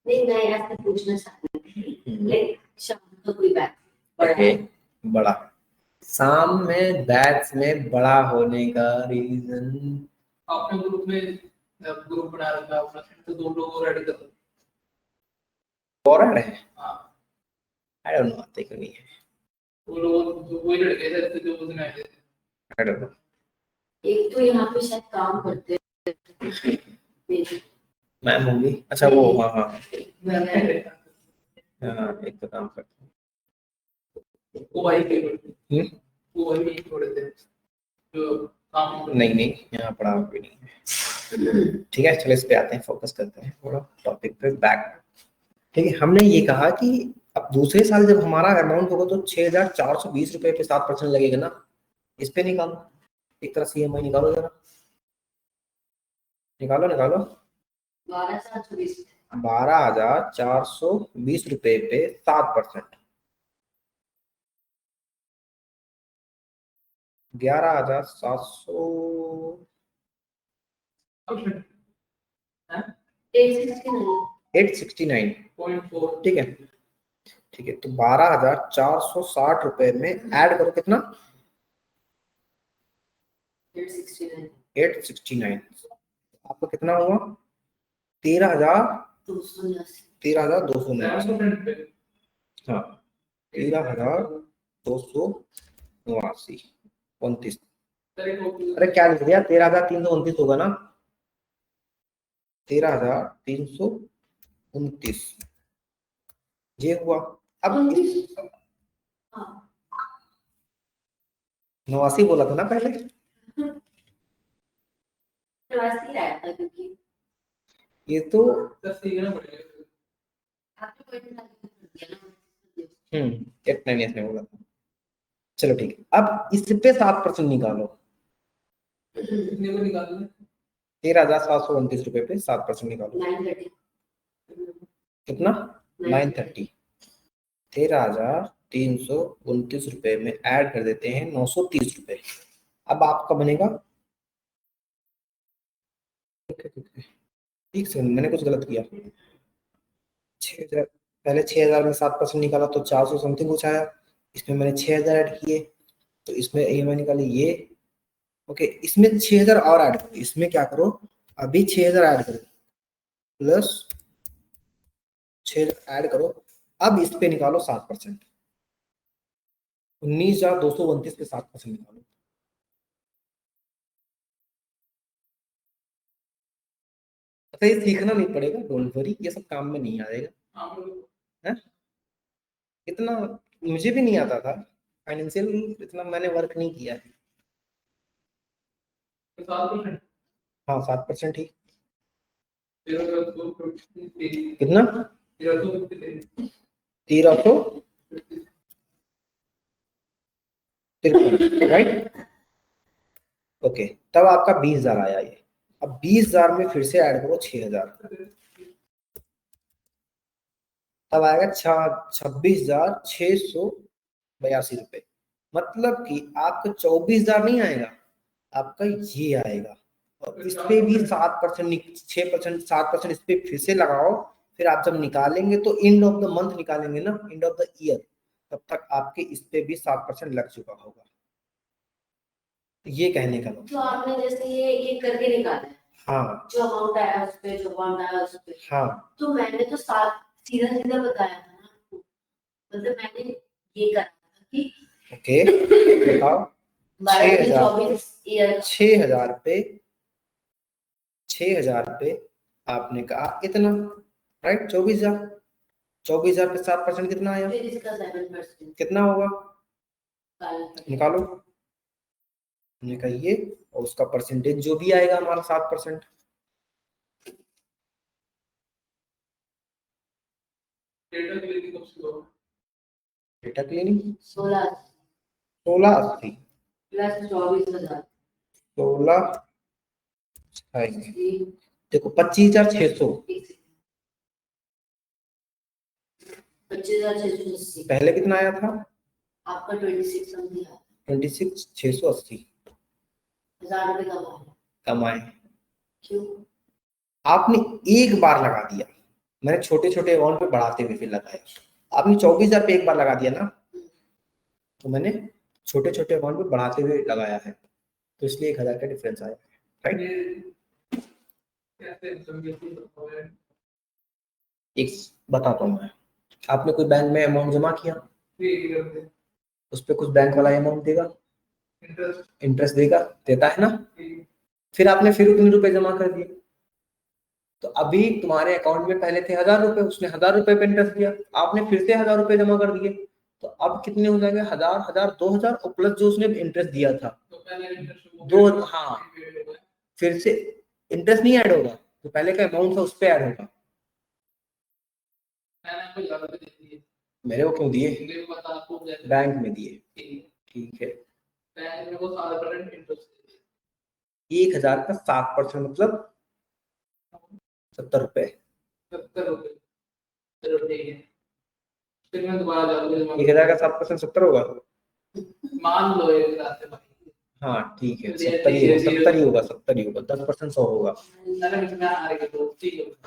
S2: नहीं, मैं ऐसे पूछना चाहती थी, शाम को कोई बैच
S1: बड़ा शाम में बैच में बड़ा होने का रीजन, आपने ग्रुप में ग्रुप बना रखा है अपना, तो 2 लोग और ऐड कर दो, और ऐड है। हां, आई डोंट नो, आते क्यों नहीं है वो लोग, जो वही लड़के थे जो उस दिन आए थे, आई डोंट नो।
S2: एक तो यहाँ पे शायद काम करते हैं
S1: मैम होंगी, अच्छा वो, हाँ हाँ हाँ, एक तो काम करते हैं वो भाई के, वो भाई थोड़े थे जो काम, नहीं नहीं, यहाँ पढ़ा कोई नहीं है, ठीक है। चलो इस पे आते हैं, फोकस करते हैं थोड़ा टॉपिक पे बैक, ठीक है। हमने ये कहा कि अब दूसरे साल जब हमारा अमाउंट होगा तो 6,420 रुपए पे 7% लगेगा ना, इस पे निकालो, एक तरह से ईएमआई निकालो जरा, निकालो निकालो। 12,420 रुपए पे 7%, 11,700 869, ठीक है। ठीक है, तो 12,460 रुपए में ऐड करो कितना, 869, आपका कितना हुआ, 13,289। हाँ, 13,289 29। अरे क्या लिख दिया, 13,329 होगा ना, 13,329 ये हुआ। अब 89 बोला था ना पहले, ये तो इतना नहीं इसने बोला था। चलो ठीक है, अब इस पे 7% निकालो, 13,729 रुपए पे 7% निकालो, कितना, 930। 13,329 रुपए में ऐड कर देते हैं 930 रुपए। अब आपका बनेगा, ठीक से मैंने कुछ गलत किया, 6,000, पहले 6,000 में 7% निकाला तो 400 समथिंग कुछ आया, इसमें मैंने 6,000 ऐड किए, तो इसमें EMI निकाली ये, ओके, इसमें 6,000 और ऐड करो, इसमें क्या करो, अभी 6,000 ऐड करो प्लस 6,000 ऐड करो, अब इस पे निकालो 7%, 19,229 पे 7% निकालो। अच्छा, ये सीखना नहीं पड़ेगा, डोंट वरी, ये सब काम में नहीं आएगा है? इतना मुझे भी नहीं आता था, फाइनेंशियल इतना मैंने वर्क नहीं किया है। हाँ 7% ही, कितना, 1353, राइट, ओके। तब आपका 20,000 आया ये, अब 20,000 में फिर से ऐड करो 6,000, तब आएगा 26,682 रुपए, मतलब कि आपका 24,000 नहीं आएगा, आपका ये आएगा। और इस पे भी 7%, 6%, 7% इस पे फिर से लगाओ, फिर आप जब निकालेंगे तो एंड ऑफ द मंथ निकालेंगे ना, एंड ऑफ द ईयर, तब तक आपके इस पे भी 7% लग चुका होगा। ये कहने का मतलब,
S2: तो आपने जैसे ये करके निकाला है,
S1: हाँ,
S2: जो अमाउंट आया उस पे, जो अमाउंट आया उस पे,
S1: हाँ,
S2: तो मैंने तो सीधा सीधा बताया था ना आपको, मतलब मैंने ये करा था कि
S1: ओके बताओ, 6,000 पे 6,000 पे आपने कहा इतना, राइट, 24,000, 24,000 पे 7% कितना आया,
S2: इसका 7%
S1: कितना होगा, निकालो, हमने कहा ये, और उसका परसेंटेज जो भी आएगा हमारा 7%। डेटा क्लीनिंग 1680
S2: प्लस 24,000,
S1: 16 देखो 25,600,
S2: 25,680,
S1: पहले कितना आया था
S2: आपका 26 समथिंग आया,
S1: 26,680
S2: 1000 रुपए
S1: कमाए।
S2: क्यों,
S1: आपने एक बार लगा दिया, मैंने छोटे छोटे अमाउंट पे बढ़ाते हुए फिर लगाया, आपने 24,000 पे एक बार लगा दिया ना, तो मैंने छोटे छोटे अमाउंट पे बढ़ाते हुए लगाया है, तो इसलिए 1,000 का डिफरेंस आया, राइट। एक बताता हूँ मैं, आपने कोई बैंक में अमाउंट जमा किया, उस पर कुछ बैंक वाला अमाउंट देगा, इंटरेस्ट देगा, देता है ना, फिर आपने फिर उतने रुपए जमा कर दिए, तो अभी तुम्हारे अकाउंट में पहले थे 1,000 रुपए, उसने 1,000 रुपए पे इंटरेस्ट दिया, आपने फिर से 1,000 रुपए जमा कर दिए, तो अब कितने हो जाएंगे, 1,000, 1,000, 2,000 और प्लस जो उसने इंटरेस्ट दिया था दो, हाँ, फिर से इंटरेस्ट नहीं ऐड होगा, तो पहले का अमाउंट था उस पर ऐड होगा। मेरे को क्यों दिए, बैंक में दिए, ठीक है, 1,000 का 7% मतलब 70 रुपए, 1,000 का 7% 70 होगा, मान लो 1,000 हाँ ठीक है, 70 ही होगा, 70 ही होगा, 70 ही होगा, 10% 100 होगा,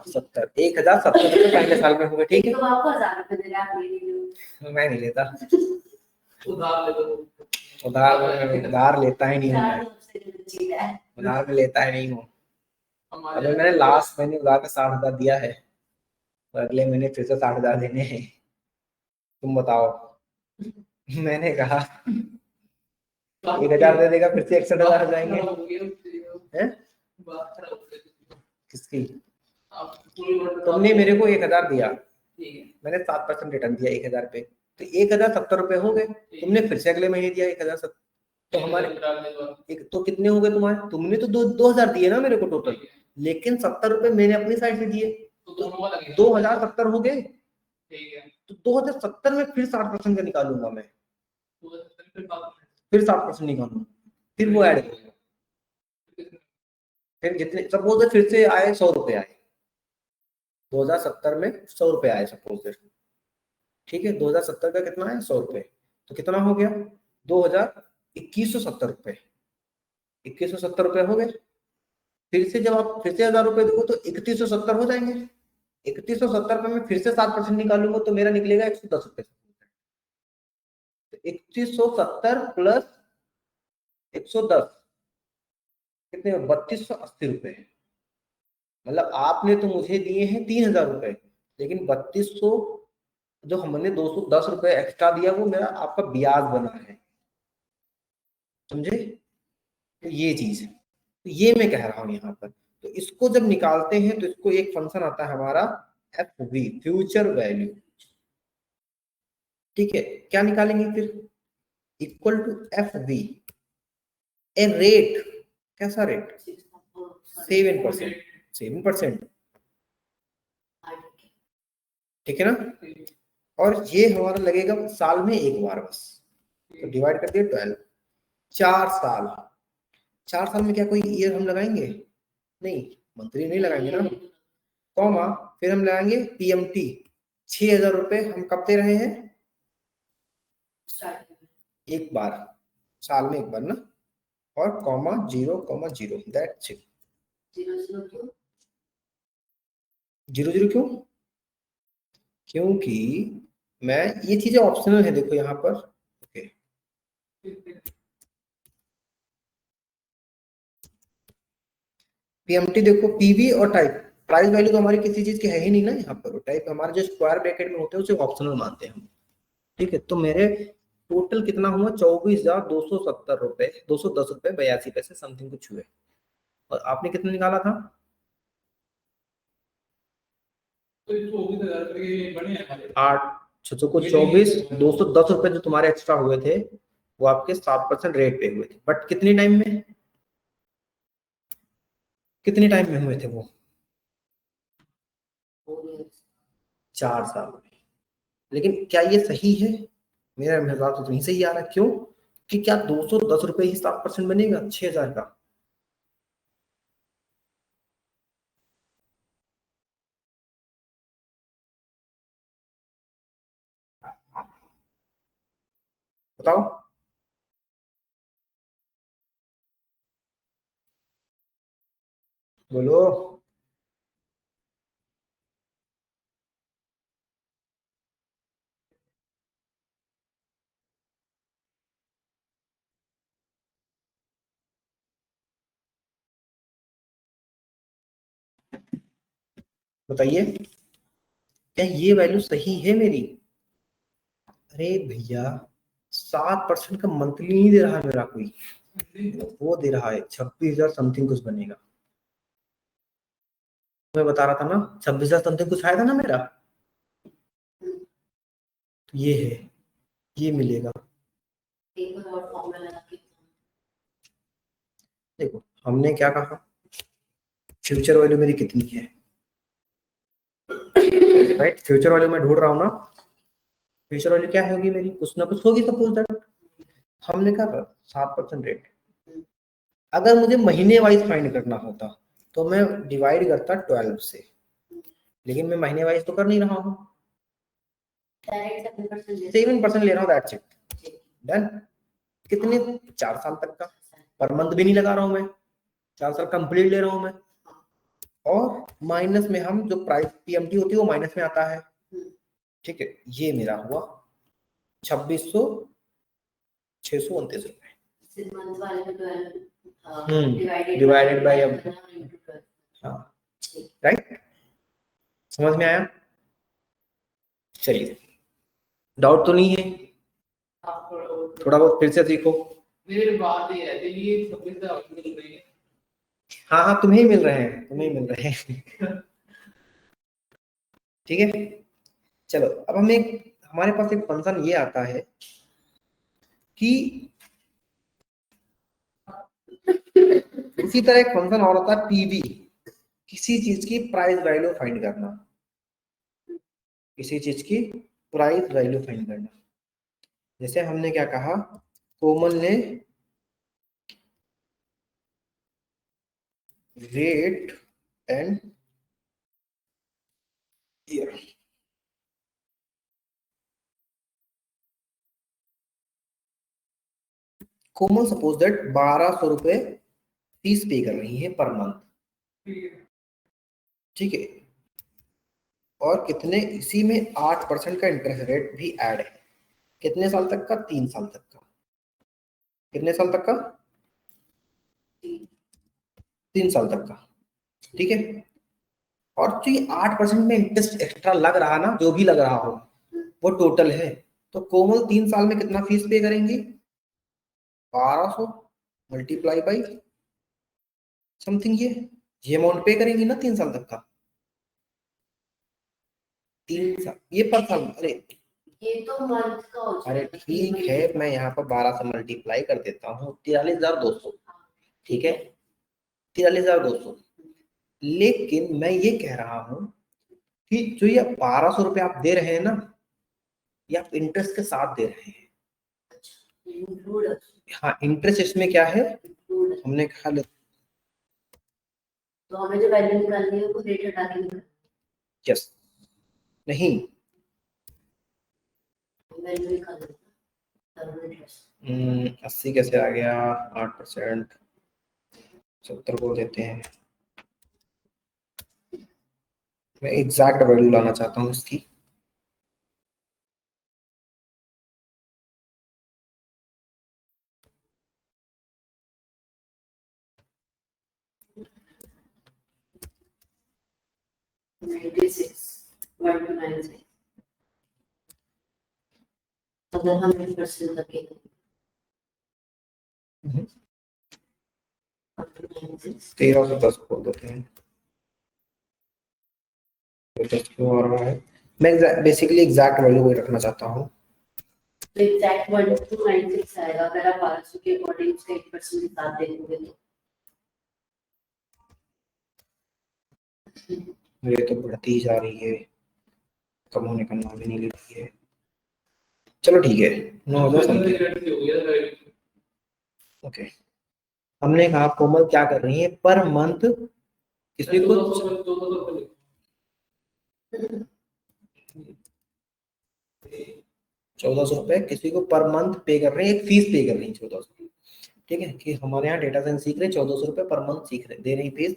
S1: 70, 1070 पहले साल में होगा, ठीक है।
S2: तो आपको 1000 रुपए दे रहा है, आप ले लीजिए।
S1: मैं नहीं लेता उधार ले दो, उधार लेता ही नहीं हूँ मैं, उधार में लेता ही नहीं हूँ। अभी मैंने लास्ट महीने उधार का 60,000 दिया है, और अगले महीने फिर से 60,000 देने हैं। तुम बताओ। मैंने कहा 1,000 दे देगा, फिर से 61,000 हो जाएंगे हैं? किसकी? तुमने मेरे को 1,000 दिया, मैंने 7% रिटर्न दिया 1,000 पे, तो 1,070 रुपए हो गए। तुमने फिर से अगले महीने दिया 1,070, तो हमारे एक तो कितने हो गए तुम्हारे? तुमने तो 2,000 दिए ना मेरे को टोटल, लेकिन 70 रुपए मैंने अपनी साइड से दिए, तो 2,070 हो गए। तो 2070 में फिर 60% का निकालूंगा मैं, फिर 60% निकालूंगा, फिर वो ऐड करूंगा, फिर जितने सपोज फिर से आए 100 रुपए आए, 2070 में 100 रुपए आए सपोज, ठीक है। 2070 का कितना है? 100 रुपए, तो कितना हो गया? 2170 रुपए, 2170 रुपए हो गए। फिर से जब आप फिर से 1,000 रुपए दोगे तो 3170 हो जाएंगे। 3170 पे मैं फिर से 7% निकालूंगा तो मेरा निकलेगा 110 रुपए। 3170 प्लस 110 कितने? 3280 रुपए। मतलब आपने तो मुझे दिए हैं 3,000 रुपए, लेकिन 3200 जो हमने 210 रुपए एक्स्ट्रा दिया वो मेरा आपका ब्याज बना है, समझे? तो ये चीज है, तो ये मैं कह रहा हूं यहाँ पर। तो इसको जब निकालते हैं तो इसको एक फंक्शन आता है हमारा FV, फ्यूचर वैल्यू, ठीक है। क्या निकालेंगे फिर? Equal to FV, a rate, कैसा रेट? 7%, 7%, ठीक है ना। और ये हमारा लगेगा साल में एक बार बस, तो डिवाइड कर दिया 12, 4 साल। 4 साल में क्या कोई ईयर हम लगाएंगे? नहीं, मंथली नहीं लगाएंगे ना। कॉमा फिर हम लगाएंगे PMT, 6,000 रुपए हम कब दे रहे हैं? एक बार, साल में एक बार ना। और कॉमा 0,0, दैट्स इट। 0,0 क्यों? क्योंकि मैं, ये चीजें ऑप्शनल है, देखो यहाँ पर, ओके। PMT देखो, PV और टाइप, प्राइस वैल्यू तो हमारी किसी चीज की है ही नहीं ना यहाँ पर। टाइप हमारे जो स्क्वायर ब्रैकेट में होते हैं उसे ऑप्शनल मानते हैं हम, ठीक है। तो मेरे टोटल कितना हुआ? 24,270 रुपए, 210 रुपए 82 पैसे समथिंग कुछ हुए। और आपने कितना निकाला था? 8, 600 को 24, 210 रुपए जो तुम्हारे एक्स्ट्रा हुए थे वो आपके 7% रेट पे हुए थे। बट कितने टाइम में, कितने टाइम में हुए थे वो? 4 साल में। लेकिन क्या ये सही है? मेरा हिसाब तो नहीं सही आ रहा। क्यों? कि क्या 210 रुपए ही 7% बनेगा 6,000 का? बताओ। बोलो। बताइए, क्या ये वैल्यू सही है मेरी? अरे भैया, 7% का मंथली नहीं दे रहा है मेरा कोई, वो दे रहा है 26,000 समथिंग कुछ बनेगा। मैं बता रहा था ना, 26,000 समथिंग कुछ आया था ना मेरा। ये है, ये मिलेगा। देखो हमने क्या कहा, फ्यूचर वैल्यू मेरी कितनी है, राइट? फ्यूचर वैल्यू मैं ढूंढ रहा हूँ ना। फ्यूचर वैल्यू क्या होगी मेरी? कुछ ना कुछ होगी। सपोज दैट हमने क्या कहा, 7% रेट। अगर मुझे महीने वाइज फाइंड करना होता तो मैं डिवाइड करता 12 से, लेकिन मैं महीने वाइज तो कर नहीं रहा हूँ, 7% ले रहा हूँ, दैट्स इट, डन। कितने? 4 साल तक का, पर मंथ भी नहीं लगा रहा हूं मैं, 4 साल कंप्लीट ले रहा हूं मैं। और माइनस में हम जो प्राइस पीएमटी होती है वो माइनस में आता है, ठीक है। ये मेरा हुआ 26,629 रुपए डिवाइडेड बाय, हाँ राइट, समझ में आया? चलिए, डाउट तो नहीं है? थोड़ा बहुत फिर से सीखो। मेरी बात ये है कि ये 26,000 मिल रही है। हाँ हाँ, तुम्हें ही मिल रहे हैं, तुम्हें ही मिल रहे हैं। ठीक है, चलो अब हमारे पास एक फंक्शन ये आता है कि इसी तरह एक फंक्शन और होता है पीवी, किसी चीज की प्राइस वैल्यू फाइंड करना, किसी चीज की प्राइस वैल्यू फाइंड करना। जैसे हमने क्या कहा, कोमल ने rate and year, Komal suppose that 1200 रुपए फीस पे कर रही है पर मंथ, ठीक है। और कितने, इसी में 8% का इंटरेस्ट रेट भी ऐड है। कितने साल तक का? 3 साल तक का। कितने साल तक का? 3 साल तक का, ठीक है। और जो ये 8% में इंटरेस्ट एक्स्ट्रा लग रहा ना, जो भी लग रहा हो वो टोटल है। तो कोमल 3 साल में कितना फीस पे करेंगी? 1200 मल्टीप्लाई बाई समथिंग, ये अमाउंट पे करेंगी ना 3 साल तक का। 3 साल, ये पर साल, अरे
S2: ये तो मंथ का हो जाएगा।
S1: अरे ठीक है, मैं यहाँ पर 12 से मल्टीप्लाई कर देता हूँ, 43,200, ठीक है, 43,200। लेकिन मैं ये कह रहा हूं कि जो ये 1200 रुपए आप दे रहे हैं ना, ये आप इंटरेस्ट के साथ दे रहे हैं। हाँ, इंटरेस्ट इसमें क्या है, हमने कहा
S2: तो हमें जो वैल्यू निकालनी है वो रेट हटा के निकालनी है।
S1: यस, नहीं
S2: वैल्यू निकालनी है।
S1: 80 कैसे आ गया? 8%, 70 को देते हैं। मैं एग्जैक्ट वैल्यू लाना चाहता हूँ इसकी।
S2: अगर हम 1% लगे
S1: 1310 बोल देते हैं। 10 क्यों आ रहा है? मैं बेसिकली एग्जैक्ट वैल्यू वही रखना चाहता हूँ।
S2: तो एग्जैक्ट 1296 आएगा अगर आप 1200 के अकॉर्डिंग उसका 8% हिसाब देखोगे तो।
S1: ये तो बढ़ती ही जा रही है, कम होने का नाम ही नहीं ले रही है। चलो ठीक है, 9,000 समथिंग, ओके। हमने कहा कोमल क्या कर रही है पर मंथ, किसी को 1,400 रुपए किसी को पर मंथ पे कर रहे हैं, एक फीस पे कर रही है 1,400, ठीक है। कि हमारे यहाँ डेटा साइंस सीख रहे 1,400 रुपए पर मंथ सीख रहे, दे रही फीस।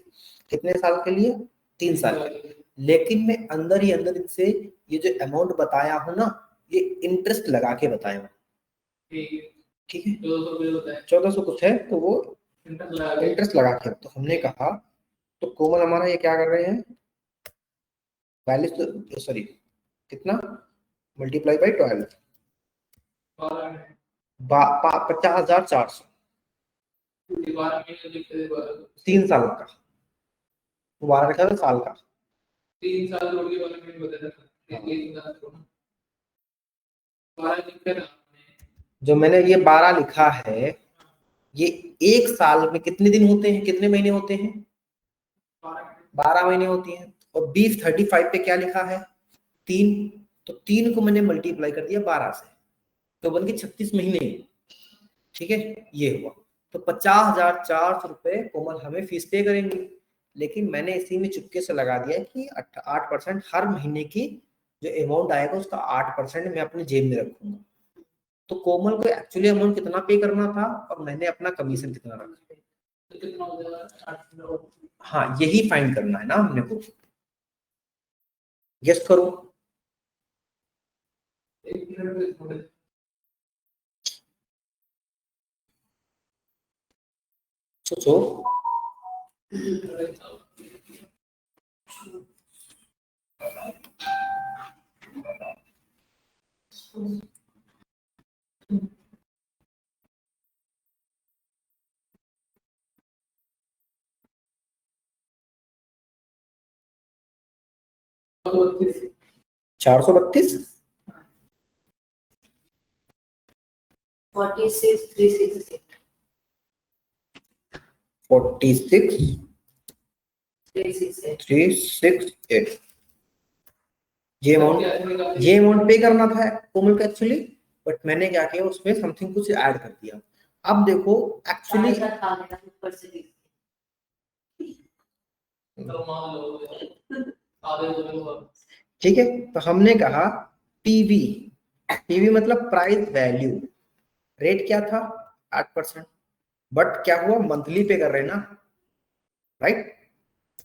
S1: कितने साल के लिए? 3 साल के लिए। लेकिन मैं अंदर ही अंदर इनसे ये जो अमाउंट बताया हूँ ना, ये इंटरेस्ट लगा के बताया हूँ, ठीक है। 1,400 कुछ है तो वो इंटरेस्ट लगा के। तो हमने कहा, तो कोमल हमारा ये क्या कर रहे हैं, 42, सॉरी कितना, मल्टीप्लाई बाई 12, 50,400, 3 साल का, 12 रखा था साल का, 3 साल जोड़ के 12 मिनट बता था। जो मैंने ये 12 लिखा है, ये एक साल में कितने दिन होते हैं, कितने महीने होते हैं? 12 महीने होती हैं। और 20/35 पे क्या लिखा है? 3, तो 3 को मैंने मल्टीप्लाई कर दिया 12 से, तो बन के 36 महीने, ठीक है। ये हुआ, तो 50,400 रुपए कोमल हमें फीस पे करेंगी। लेकिन मैंने इसी में चुपके से लगा दिया कि 8% हर महीने की जो अमाउंट आएगा उसका 8% मैं अपने जेब में रखूंगा, तो कोमल को एक्चुअली अमाउंट कितना पे करना था और मैंने अपना कमीशन कितना रखा, तो कितना हो जाएगा? हाँ, यही फाइंड करना है ना हमने को। गेस करो। सोचो। चार सौ बत्तीस
S2: 46,368
S1: 46,368 ये अमाउंट पे करना था कोमल का एक्चुअली, बट मैंने क्या किया उसमें समथिंग कुछ ऐड कर दिया। अब देखो एक्चुअली ठीक है, तो हमने कहा पीवी, पीवी मतलब प्राइस वैल्यू, रेट क्या था 8%, बट क्या हुआ मंथली पे कर रहे हैं ना, राइट,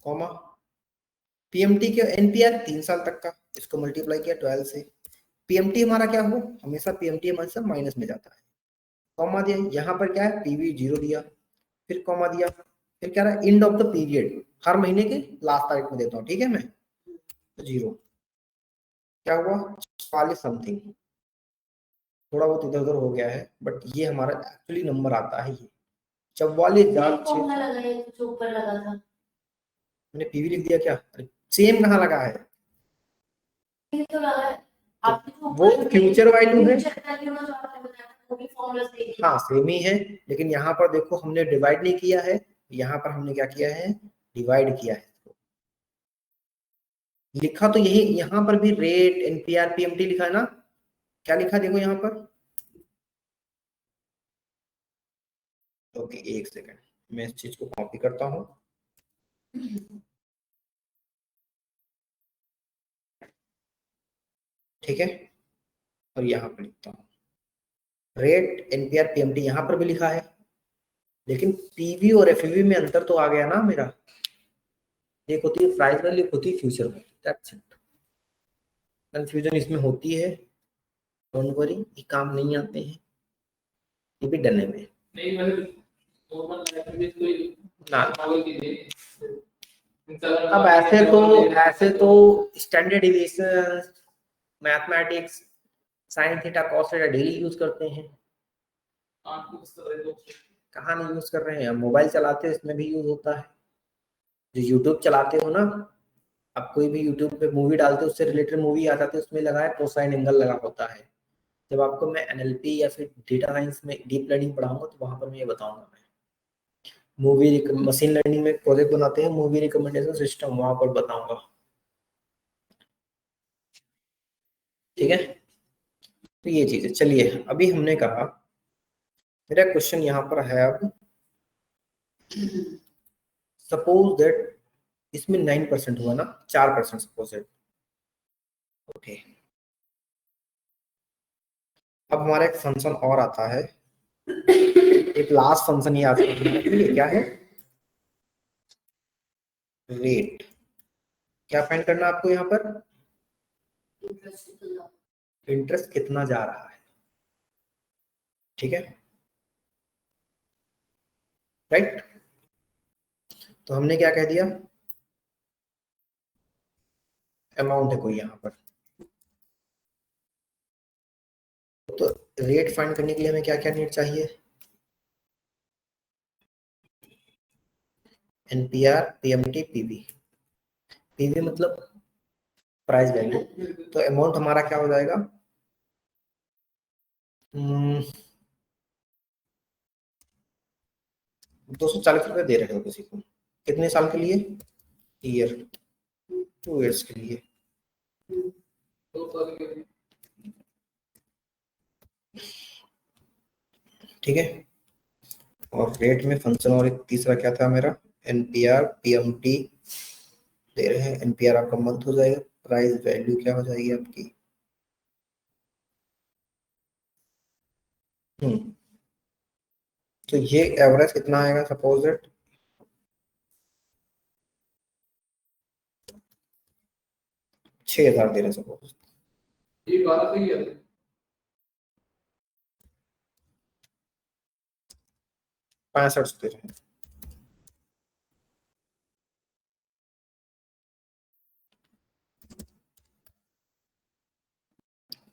S1: कॉमा पीएमटी के एनपीआर 3 साल तक का, इसको मल्टीप्लाई किया 12 से, पीएमटी हमारा क्या हुआ, हमेशा पीएमटी हमारे साथ माइनस में जाता है, कॉमा दिया, यहाँ पर क्या है पीवी 0 दिया, फिर कॉमा दिया, फिर क्या रहा एंड ऑफ द पीरियड, हर महीने के लास्ट तारीख में देता हूँ, ठीक है मैं, तो 0, क्या हुआ 44 समथिंग, थोड़ा बहुत इधर उधर हो गया है, बट ये हमारा एक्चुअली नंबर आता है ये 44,000। मैंने पीवी लिख दिया क्या, सेम कहाँ लगा है,
S2: तो लगा है
S1: तो वो फ्यूचर वैल्यू है, हाँ सेम ही है, लेकिन यहाँ पर देखो हमने डिवाइड नहीं किया है, यहाँ पर हमने क्या किया है डिवाइड किया है, लिखा तो यही, यहाँ पर भी रेट एनपीआर पीएमटी लिखा है ना, क्या लिखा देखो यहाँ पर, ओके एक सेकंड मैं इस चीज को कॉपी करता हूँ, ठीक है, और यहाँ पर लिखता हूँ रेट एनपीआर पीएमटी, यहाँ पर भी लिखा है, लेकिन पीवी और एफवी में अंतर तो आ गया ना मेरा, एक होती है प्राइस वैल्यू, एक होती है future value, that's it, confusion इसमें होती है, डोंट वरी, ये काम नहीं आते हैं, ये भी डरने में ना। अब ऐसे तो standard deviation, mathematics, sine theta cos theta daily use करते हैं, कहाँ नहीं यूज कर रहे हैं, मोबाइल चलाते हैं इसमें भी यूज होता है, जो यूट्यूब चलाते हो ना, आप कोई भी यूट्यूब पे मूवी डालते हो उससे रिलेटेड मूवी आ जाती है, उसमें लगा है कोसाइन एंगल लगा होता है, जब आपको मैं एनएलपी या फिर डेटा साइंस में डीप लर्निंग पढ़ाऊंगा तो वहां पर मैं ये बताऊंगा, मैं मूवी मशीन लर्निंग में प्रोजेक्ट बनाते हैं मूवी रिकमेंडेशन सिस्टम, वहां पर बताऊंगा, ठीक है, तो ये चीज है। चलिए अभी हमने कहा, मेरा क्वेश्चन यहाँ पर है अब, सपोज दैट इसमें 9% हुआ ना, 4% सपोज दैट, ओके, अब हमारा एक फंक्शन और आता है, एक लास्ट फंक्शन याद करना है, क्या है रेट, क्या फाइंड करना आपको यहाँ पर, इंटरेस्ट कितना जा रहा है, ठीक है, राइट, तो हमने क्या कह दिया, अमाउंट है कोई यहाँ पर, तो रेट फाइंड करने के लिए हमें क्या क्या नीड चाहिए, एनपीआर पीएमटी पीवी, पीवी मतलब प्राइस वैल्यू, तो अमाउंट हमारा क्या हो जाएगा, 240 रुपये दे रहे हो किसी को, कितने साल के लिए, ईयर, 2 ईयर्स के लिए, ठीक है, और रेट में फंक्शन और एक तीसरा क्या था मेरा, एनपीआर पीएमटी दे रहे हैं, एनपीआर आपका मंथ हो जाएगा, प्राइस वैल्यू क्या हो जाएगी आपकी, तो ये एवरेज कितना आएगा, सपोज दैट 6,000 दे रहे हैं सपोज, ये 12 सही है, 65 दे रहे हैं।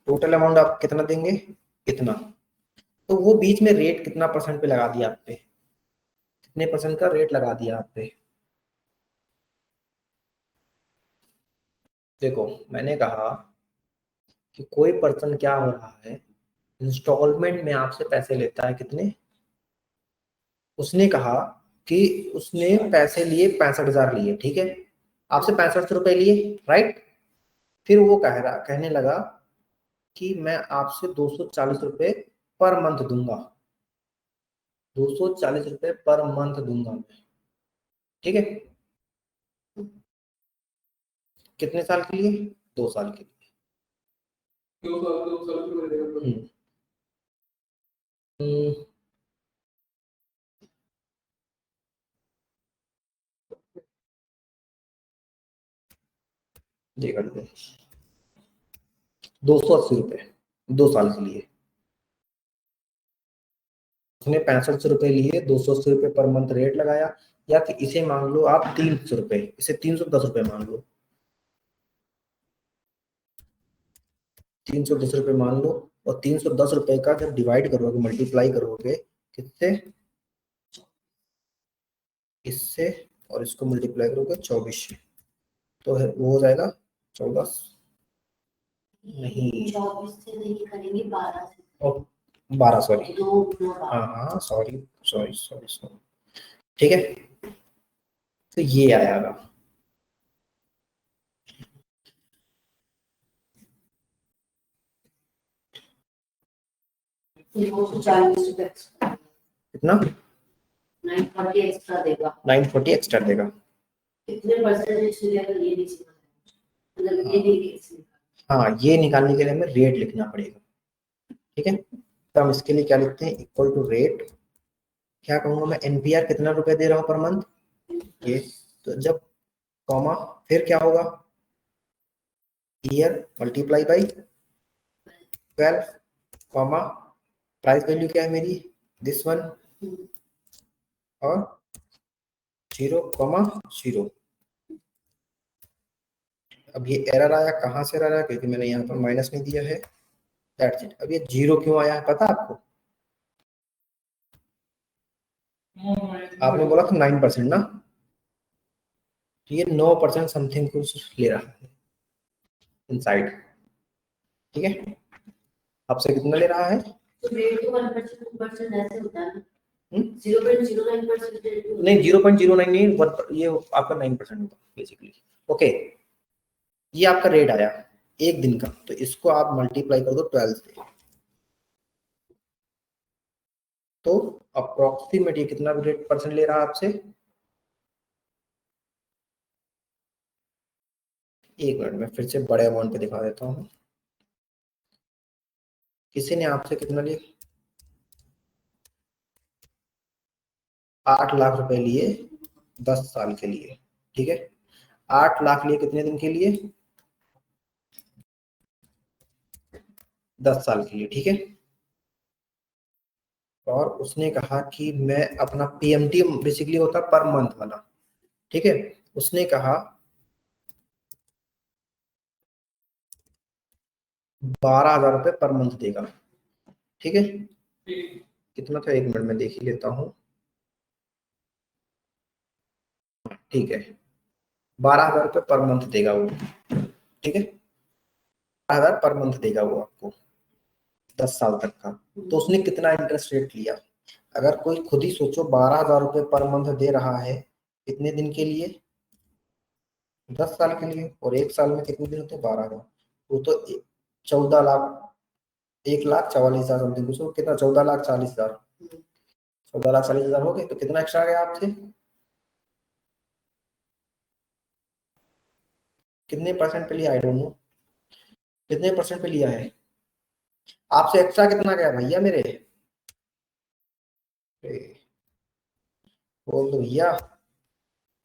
S1: टोटल अमाउंट आप कितना देंगे, इतना। तो वो बीच में रेट कितना परसेंट पे लगा दिया आप पे, कितने परसेंट का रेट लगा दिया आप पे। देखो मैंने कहा कि कोई पर्सन क्या हो रहा है, इंस्टॉलमेंट में आपसे पैसे लेता है, कितने, उसने कहा कि उसने पैसे लिए 65,000 लिए, ठीक है, आपसे 65 रुपए लिए, राइट। फिर वो कहने लगा कि मैं आपसे 240 रुपए पर मंथ दूंगा, 240 रुपए पर मंथ दूंगा मैं, ठीक है। कितने साल के लिए, 2 साल के लिए। 2 साल के लिए। देखा 280 रुपए 2 साल के लिए, उसने 65 रुपए लिए, 280 रुपए पर मंथ रेट लगाया, या कि इसे मान लो आप 300 रुपए, इसे 310 रुपए मान लो, 310 रुपए मान लो। और 310 रुपए का जब डिवाइड करोगे, मल्टीप्लाई करोगे किससे, इससे, और इसको मल्टीप्लाई करोगे 24 से, तो वो हो जाएगा 14, नहीं
S2: 24 से नहीं करेंगे, 12 से।
S1: 12, सॉरी, हाँ हाँ सॉरी सॉरी सॉरी सॉरी, ठीक है। तो ये आएगा, कितना,
S2: 940 एक्स्ट्रा देगा,
S1: 940 एक्स्ट्रा देगा।
S2: कितने परसेंटेज लेगा ये नहीं समझ, मतलब ये नहीं,
S1: हाँ ये निकालने के लिए हमें रेट लिखना पड़ेगा, ठीक है। तो हम इसके लिए क्या लिखते हैं, इक्वल टू रेट, क्या कहूंगा मैं, एनपीआर कितना रुपए दे रहा हूँ पर मंथ, ये। तो जब कॉमा, फिर क्या होगा, year multiply by 12, comma, price value क्या है मेरी, दिस वन, और 0,0। अब ये एरर आया, कहाँ से एरर आया, क्योंकि मैंने यहाँ पर माइनस नहीं दिया है, दैट्स इट। अब ये 0 क्यों आया है पता आपको, आपने बोला था 9% ना, तो ये 9% समथिंग कुछ ले रहा है इनसाइड, ठीक है। आपसे कितना ले रहा है,
S2: तो रेट तो 1% 2% ऐसे होता है ना, 0.09%
S1: नहीं 0.09 नहीं, ये आपका 9% होगा बेसिकली, ओके। ये आपका रेट आया एक दिन का, तो इसको आप मल्टीप्लाई कर दो 12 से, तो अप्रोक्सीमेट ये कितना रेट परसेंट ले रहा है आपसे, एक मिनट में फिर से बड़े अमाउंट पे दिखा देता हूँ। किसी ने आपसे कितना लिया, 8 लाख रुपए लिए 10 साल के लिए, ठीक है। 8 लाख लिए कितने दिन के लिए, 10 साल के लिए, ठीक है। और उसने कहा कि मैं अपना पीएमटी बेसिकली होता पर मंथ वाला, ठीक है। उसने कहा 12,000 रुपये पर मंथ देगा, ठीक है। कितना था, एक मिनट में देख ही लेता हूँ, ठीक है, 12,000 रुपये पर मंथ देगा वो, ठीक है, 12,000 पर मंथ देगा वो आपको 10 साल तक का। तो उसने कितना इंटरेस्ट रेट लिया, अगर कोई खुद ही सोचो, 12,000 रुपये पर मंथ दे रहा है कितने दिन के लिए, 10 साल के लिए, और एक साल में कितने दिन होते हैं, 12,000, वो तो 14 लाख, 1,44,000 समथिंग कुछ, कितना, 14,40,000, 14,40,000 हो गए। तो कितना एक्स्ट्रा आ गया आपसे, कितने परसेंट पे लिया, आई डोंट नो, कितने परसेंट पे लिया है आपसे, एक्स्ट्रा कितना गया भैया मेरे, बोल दो भैया,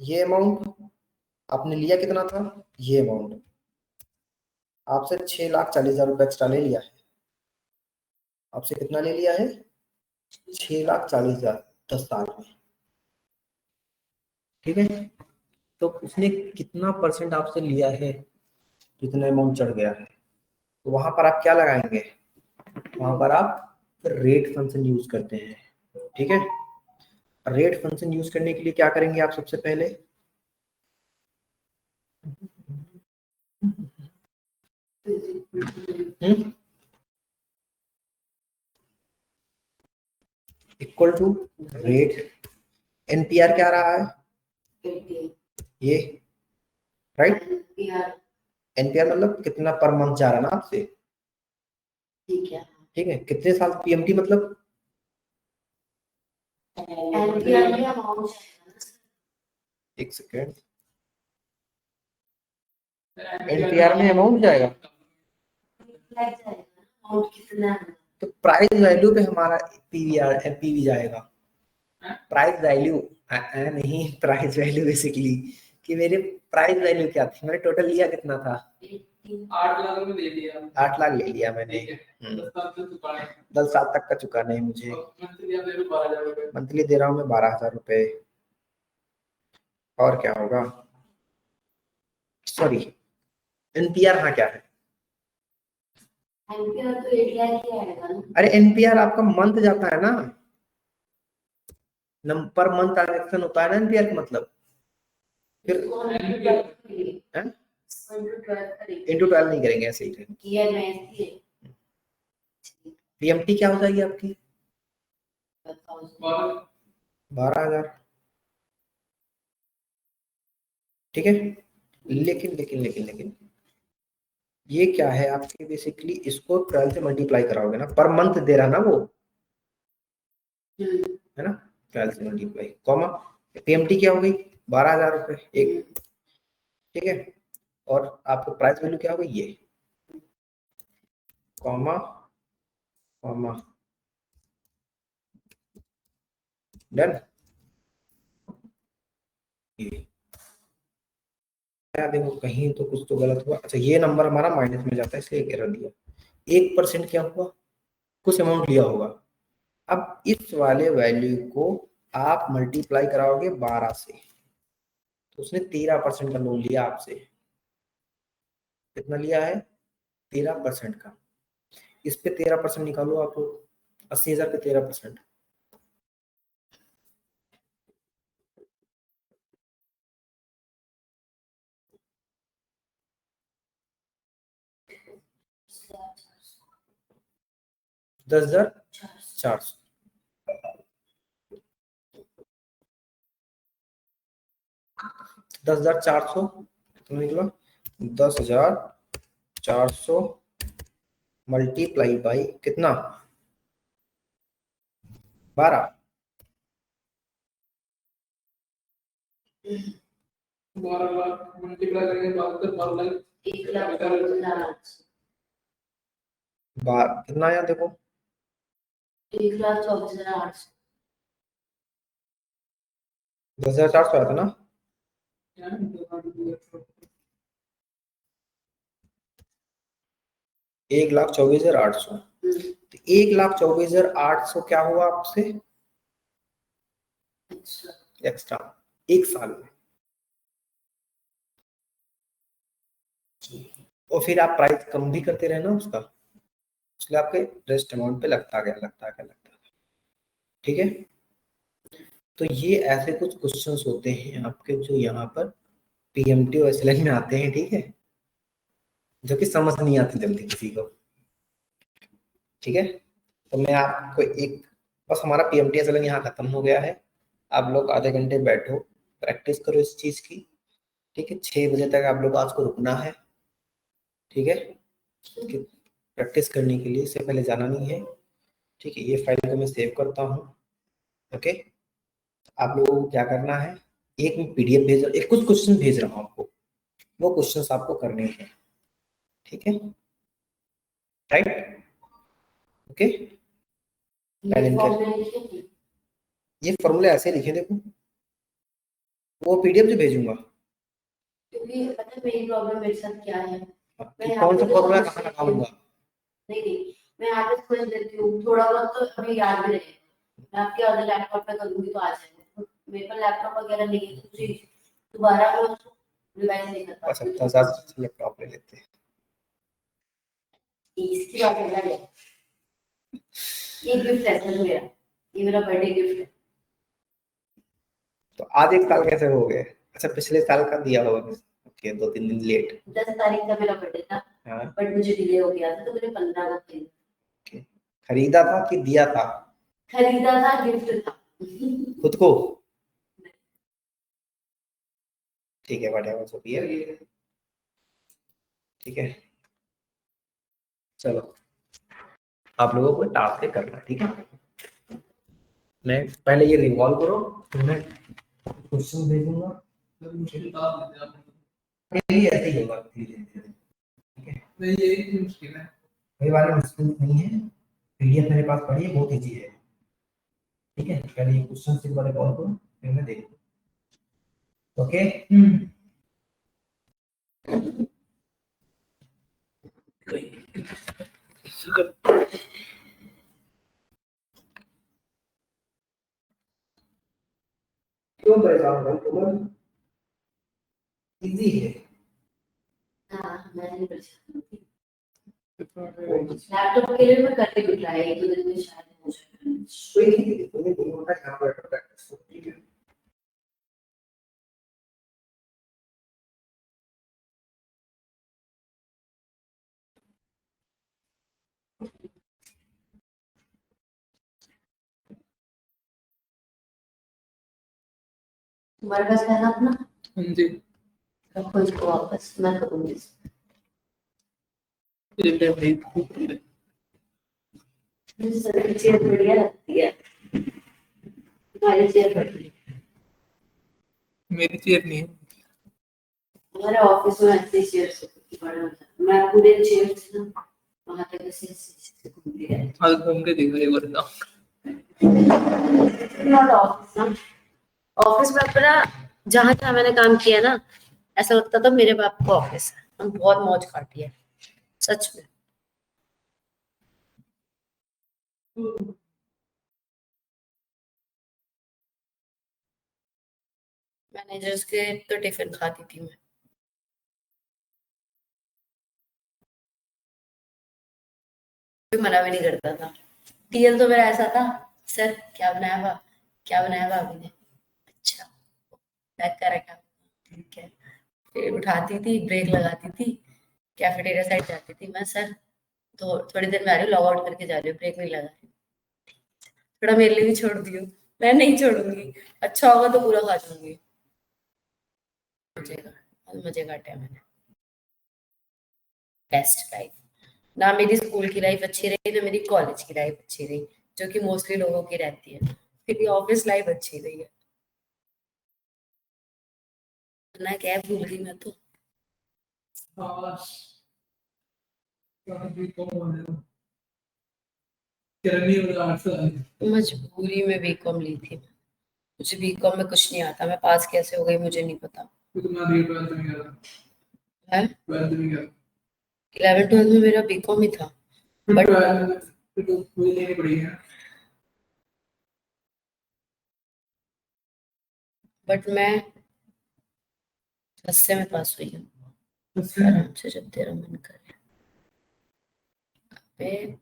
S1: ये अमाउंट आपने लिया कितना था, ये अमाउंट आपसे 6,40,000 रुपये एक्स्ट्रा ले लिया है। आपसे कितना ले लिया है, 6,40,000 10 साल में, ठीक है। तो उसने कितना परसेंट आपसे लिया है, कितना अमाउंट चढ़ गया है, तो वहां पर आप क्या लगाएंगे, वहां पर आप रेट फंक्शन यूज करते हैं, ठीक है। रेट फंक्शन यूज करने के लिए क्या करेंगे आप सबसे पहले, इक्वल टू रेट, एनपीआर क्या रहा है, ये राइट, एनपीआर मतलब कितना पर मंथ जा रहा है ना आपसे, ठीक है, ठीक है। कितने साल पीएमटी मतलब, एनपीआर में अमाउंट, एक सेकेंड, एनपीआर में अमाउंट जाएगा, अमाउंट कितना है, तो प्राइस वैल्यू पे हमारा पीवीआर पीवी जाएगा, प्राइस वैल्यू नहीं, प्राइस वैल्यू बेसिकली कि मेरे प्राइस वैल्यू क्या थी, मैंने टोटल लिया कितना था, 8 लाख में ले लिया, 8 लाख ले लिया मैंने, 10 साल तक का चुकाना है मुझे, मंथली दे रहा हूँ मैं 12,000 रुपए, और क्या होगा, सॉरी एनपीआर, हाँ क्या है, एनपीआर तो 1 लाख ही आएगा ना, अरे एनपीआर आपका मंथ जाता है ना, पर मंथ ट्रांजेक्शन होता है ना एनपीआर का मतलब, फिर इंटू 12 नहीं करेंगे, ऐसे ही पीएमटी क्या हो जाएगी आपकी, 12,000, ठीक है। लेकिन लेकिन लेकिन लेकिन ये क्या है आपके, बेसिकली इसको 12 से मल्टीप्लाई कराओगे ना, पर मंथ दे रहा ना वो, है ना, 12 से मल्टीप्लाई, कॉमा पीएमटी क्या हो गई, 12,000 रुपए एक, ठीक है। और आपको प्राइस वैल्यू क्या हो गई, ये कॉमा कॉमा डन, ये देखो कहीं तो कुछ तो गलत हुआ, अच्छा ये नंबर हमारा माइनस में जाता है इसलिए एरर दिया, 1% क्या हुआ, कुछ अमाउंट लिया होगा, अब इस वाले वैल्यू को आप मल्टीप्लाई कराओगे 12 से, तो उसने 13% का लोन लिया आपसे, कितना लिया है, 13% का, इस पे 13% निकालो आप, 80,000 पे 13%, $10,400, 10,400 कितना निकला, 10,400 मल्टीप्लाई बाई कितना, 12, 12 लाख मल्टीप्लाई करेंगे 12 लाख, 1,24,800, बार कितना आया देखो, 1,24,800, 10,400 आया था ना, 1,24,800, 1,24,800 क्या हुआ आपसे एक्स्ट्रा एक साल में, और फिर आप प्राइस कम भी करते रहे ना उसका, इसलिए आपके रेस्ट अमाउंट पे लगता गया, ठीक है। तो ये ऐसे कुछ क्वेश्चंस होते हैं आपके जो यहाँ पर पीएमटी और एसएलएन में आते हैं, ठीक है, जो कि समझ नहीं आती जल्दी किसी को, ठीक है। तो मैं आपको एक, बस हमारा पीएमटी एसएलएन यहाँ खत्म हो गया है, आप लोग आधे घंटे बैठो, प्रैक्टिस करो इस चीज की, ठीक है। 6 बजे तक आप लोग आज को रुकना है, ठीक है, प्रैक्टिस करने के लिए, इससे पहले जाना नहीं है, ठीक है। ये फाइल को मैं सेव करता हूँ, ओके। आप लोगों को क्या करना है, एक मैं पीडीएफ भेज रहा, एक कुछ क्वेश्चन भेज रहा हूँ आपको, वो क्वेश्चंस आपको करने हैं, ठीक है, राइट, ओके। ये फॉर्मूले ऐसे लिखे देखो, वो पीडीएफ जो भेजूंगा।
S2: क्योंकि पता है मेरी प्रॉब्लम मेरे साथ क्या है,
S1: मैं कौन सा फॉर्मूला कहाँ लगाऊंगा?
S2: नहीं मैं यहाँ पे समझ लेती हूँ, थोड़ा बहुत तो अभी याद भी रहेगा। मैं आपके अगर लैपटॉप पे करूंगी तो आ जाएगा, मेरे पास लैपटॉप वगैरह नहीं है, तो दोबारा मैं उसको रिवाइज नहीं कर पाती।
S1: 70,000 लैपटॉप ले लेते हैं।
S2: इसकी बात अलग है, ये गिफ्ट है सर मेरा, ये मेरा बर्थडे गिफ्ट है।
S1: तो आज 1 साल कैसे हो गए? अच्छा पिछले साल का दिया होगा। ओके 2-3 दिन लेट।
S2: 10 तारीख का मेरा बर्थडे था। हाँ। बट मुझे डिले हो गया था, तो मैंने 15 को खरीदा।
S1: खरीदा था कि दिया था?
S2: खरीदा था, गिफ्ट था।
S1: खुद को? ठीक है व्हाटएवर जो भी है, ठीक है चलो आप लोगों को टास्क करना, ठीक है। मैं पहले ये रिवॉल्व करो, फिर मैं क्वेश्चन भेजूंगा। ये ऐसे ही होगा धीरे-धीरे, ठीक है। नहीं ये मुश्किल है, ये वाला मुश्किल नहीं है, पीडीएफ मेरे पास पड़ी है, बहुत इजी है, ठीक है। पहले ये क्वेश्चन से वाले कॉल करो, फिर मैं देखूँ, ओके। क्यों परेशान हो तुम? इजी है। हाँ मैं नहीं परेशान होती, लैपटॉप के लिए मैं करके भी ट्राई, एक दो दिन में शायद हो जाए। कोई नहीं, तुम्हें दोनों का काम पर प्रैक्टिस हो, ठीक है। तुम्हारे पास है ना अपना? हाँ जी। रखो इसको वापस, मैं करूँगी। चेयर बढ़िया लगती है, तुम्हारी चेयर बढ़िया। मेरी चेयर नहीं है, हमारे ऑफिस में ऐसी चेयर बड़ा होता है, मैं पूरे चेयर से ना वहाँ तक ऐसे घूमती रहती हूँ। आज घूम के देखो एक बार ना, ऑफिस ना, ऑफिस में अपना जहाँ जहाँ मैंने काम किया ना, ऐसा लगता था मेरे बाप का ऑफिस है, हम बहुत मौज काटी है सच में। मैनेजर्स के तो टिफिन खाती थी मैं, कोई मना भी नहीं करता था। टीएल तो मेरा ऐसा था, सर क्या बनाया क्या बनाया भाभी ने, अच्छा पैक कर रखा, ठीक है। फिर उठाती थी, ब्रेक लगाती थी, कैफेटेरिया साइड जाती थी मैं, सर तो थोड़ी देर में आ रही हूँ, लॉग आउट करके जा रही हूँ, ब्रेक नहीं लगा रही, थोड़ा मेरे लिए भी छोड़ दियो। मैं नहीं छोड़ूंगी, अच्छा होगा तो पूरा खा जाऊंगी। मजे काटे हैं मैंने, बेस्ट लाइफ। ना मेरी स्कूल की लाइफ अच्छी रही, ना मेरी कॉलेज की लाइफ अच्छी रही, जो कि मोस्टली लोगों की रहती है। मेरी ऑफिस लाइफ अच्छी रही है, ना क्या भूल गई मैं तो। मजबूरी में बीकॉम ली थी, मुझे बीकॉम में कुछ नहीं आता, मैं पास कैसे हो गई मुझे नहीं पता। है 11th-12th में मेरा बीकॉम ही था, बट मैं 10 में पास हुई हूँ, आराम से जब तेरा मन करे। पे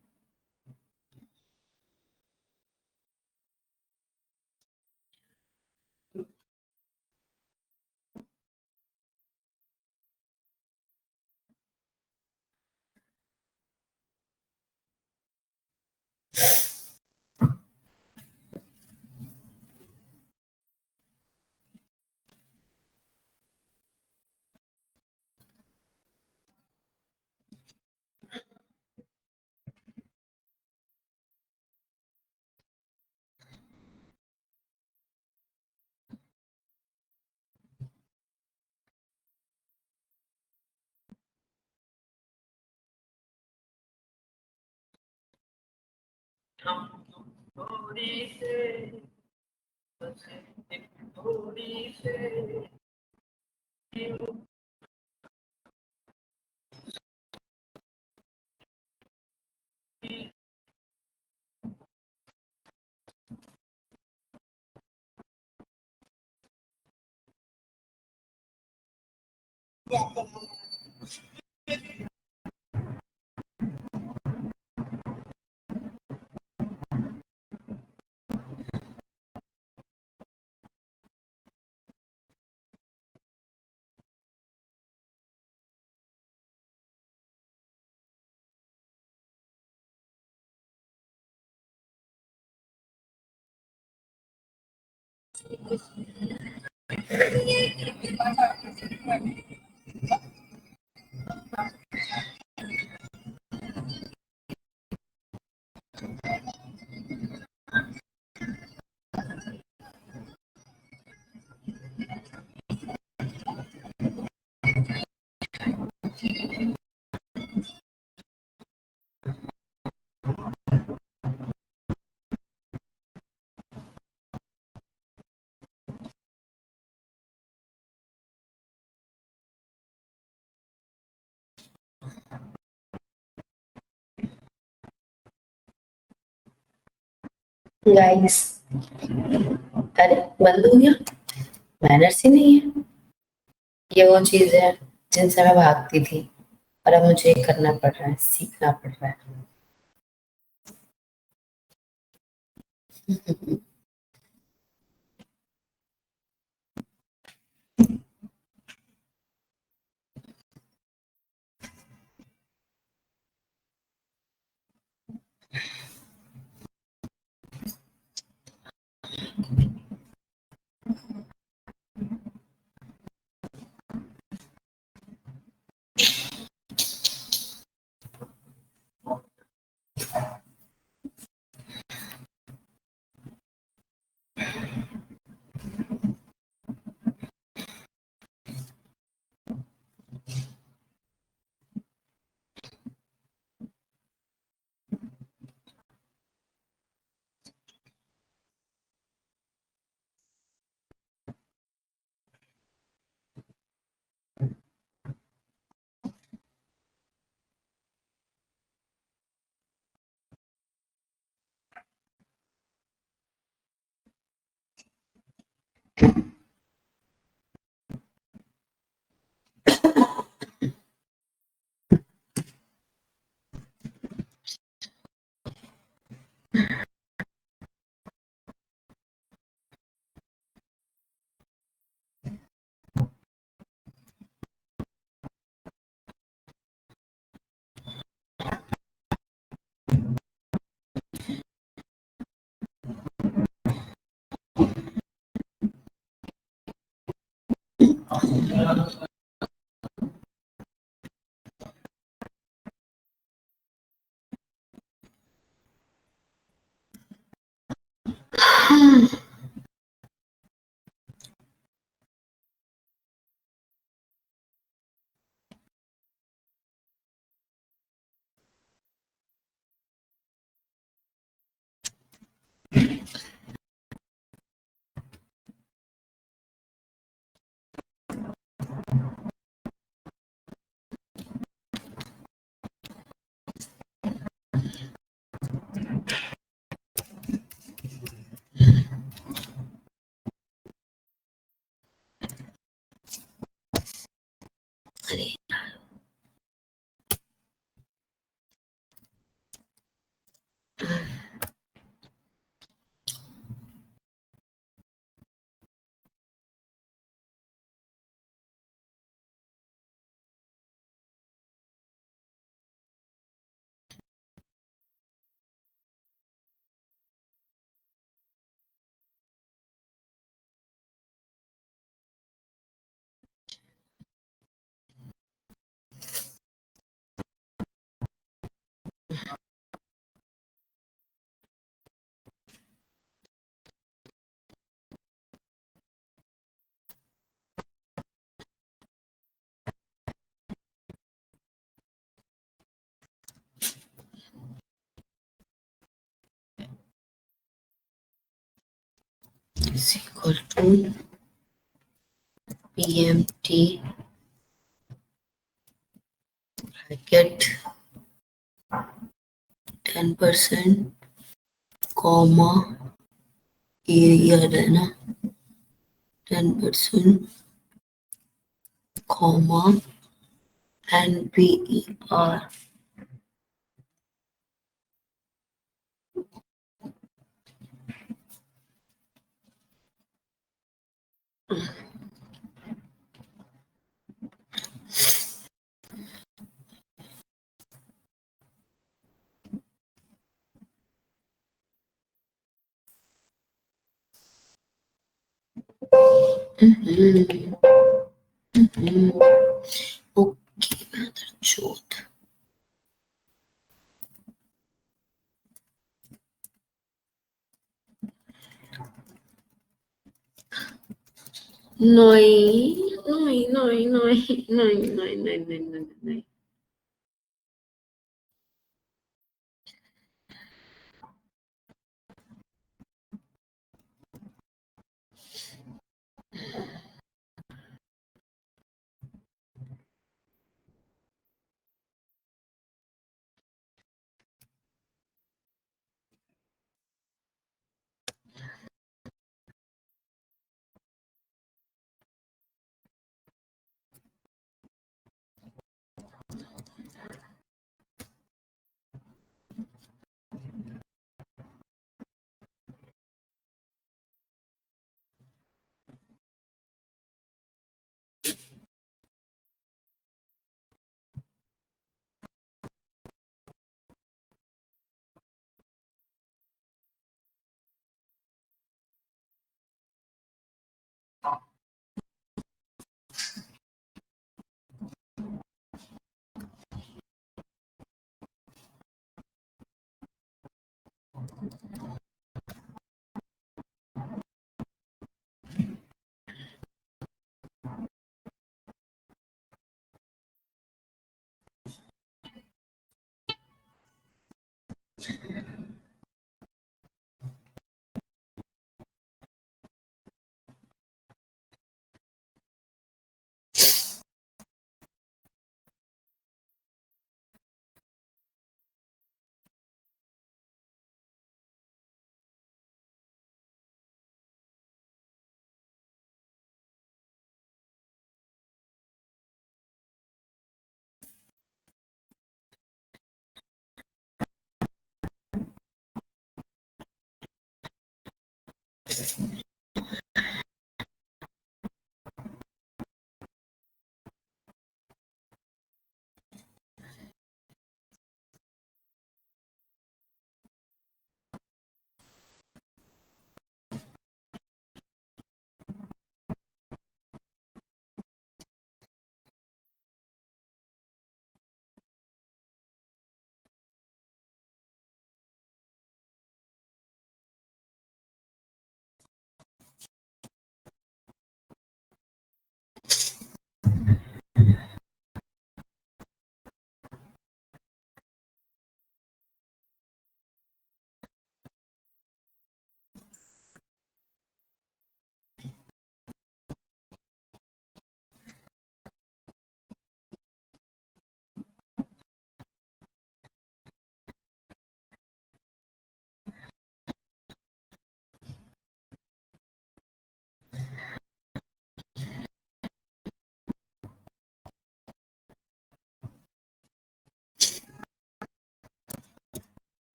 S2: गाइस, अरे बंद हो गया। मैनर्स ही नहीं है। ये वो चीज है जिनसे मैं भागती थी और अब मुझे करना पड़ रहा है, सीखना पड़ रहा है। is equal to PMT bracket 10%, comma ये याद है ना 10%, comma NPER ओके चौथ नहीं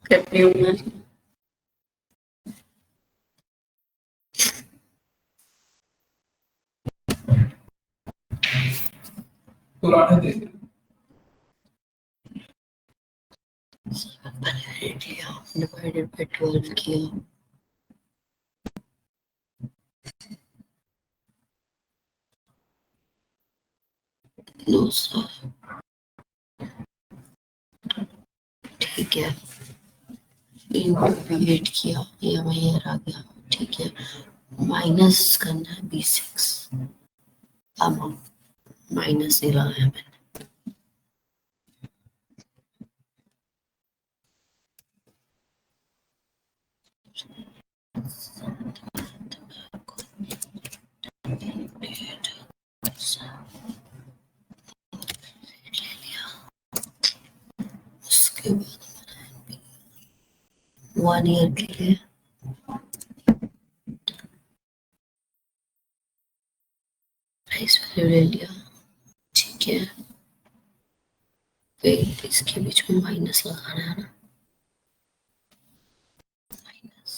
S2: करती हूँ मैं डिवाइडेड बाय 12 किया, नो सर, ठीक है, इंटू 8 किया, ये वही आ गया, ठीक है, माइनस करना है B6, अब माइनस ही लगाया मैंने, उसके बाद 1 ईयर के लिए प्राइस वैल्यू ले लिया, ठीक है, फिर इसके बीच में माइनस लगाना है ना, माइनस,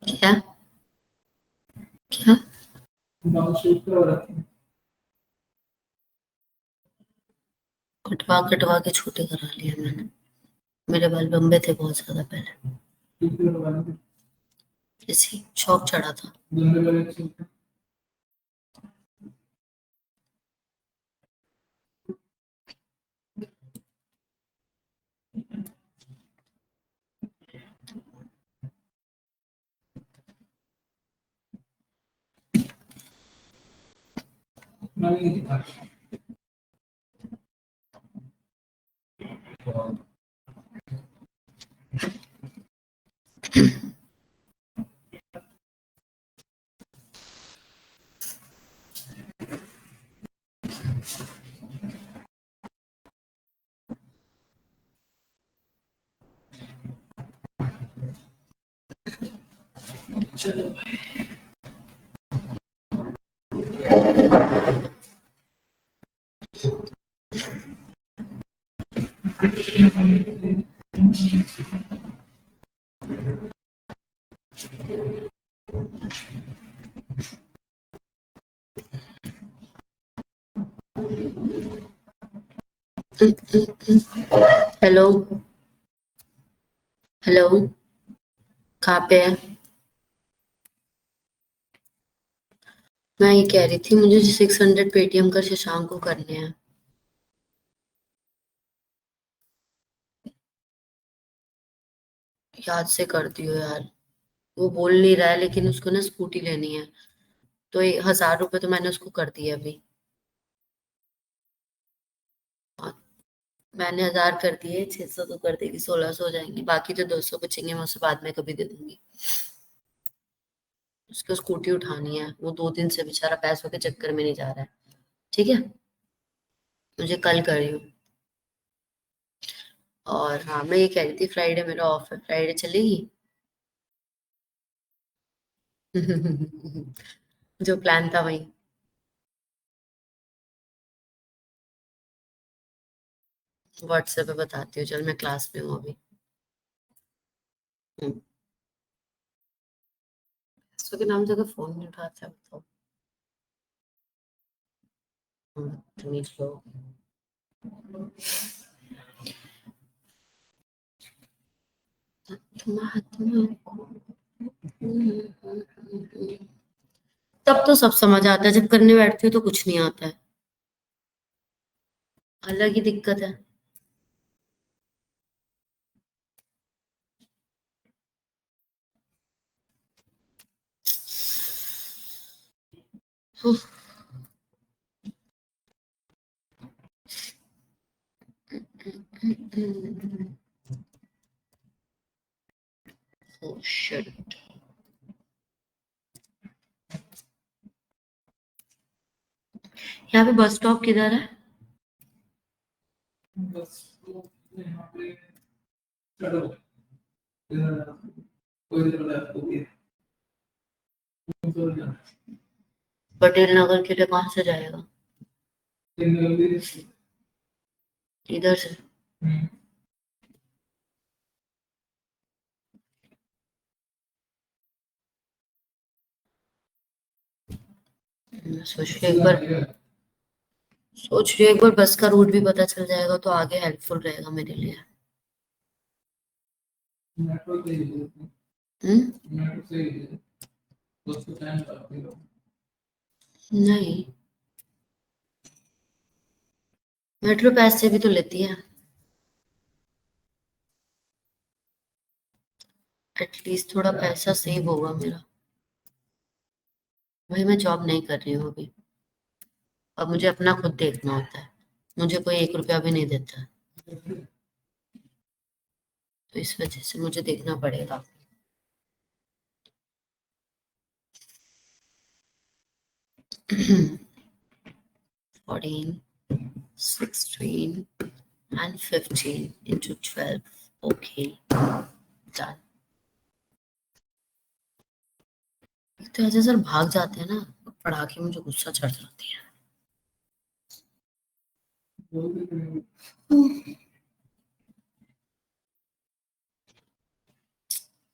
S2: क्या क्या कटवा कटवा के छोटे करा लिए मैंने, मेरे बाल लंबे थे बहुत ज्यादा पहले, इसी शौक चढ़ा था। चलो हेलो हेलो, कहाँ पे है? मैं ये कह रही थी मुझे 600 पेटीएम कर शशांक को करने हैं। याद से कर दियो यार, वो बोल नहीं रहा है लेकिन उसको ना स्कूटी लेनी है, तो 1000 रुपए तो मैंने उसको कर दिए अभी। हाँ, मैंने 1000 कर दिए, 600 तो कर देगी, 1600 हो जाएंगे, बाकी जो 200 बचेंगे मैं उसे बाद में कभी दे दूंगी। उसको स्कूटी उठानी है, वो 2 दिन से बेचारा पैसों के चक्कर में नहीं जा रहा है, ठीक है, मुझे कल करियो। और हाँ, मैं ये कह रही थी फ्राइडे मेरा ऑफ है, फ्राइडे चलेगी? जो प्लान था वही। व्हाट्सएप पे बताती हूँ, चल मैं क्लास में हूँ अभी। हम्म, इसके नाम से अगर फोन नहीं उठाते अब तो तमीज लो। महात्मा को तब तो सब समझ आता है, जब करने बैठती हूँ तो कुछ नहीं आता है, अलग ही दिक्कत है। Oh shit. यहाँ पे बस स्टॉप किधर है?
S1: बस तो यहाँ पे चलो कोई
S2: पटेल नगर के लिए कहाँ से जाएगा? इधर से। सोच रही एक बार बस का रूट भी पता चल जाएगा तो आगे हेल्पफुल रहेगा मेरे लिए। नहीं, मेट्रो पैसे भी तो लेती है। एटलीस्ट थोड़ा पैसा सेव होगा मेरा। वही मैं जॉब नहीं कर रही हूँ अभी। अब मुझे अपना खुद देखना होता है। मुझे कोई 1 रुपया भी नहीं देता, तो इस वजह से मुझे देखना पड़ेगा। Fourteen, 16 and 15 into 12. Okay, done. तो ऐसे सर भाग जाते हैं ना, पढ़ा के मुझे गुस्सा चढ़ जाती है।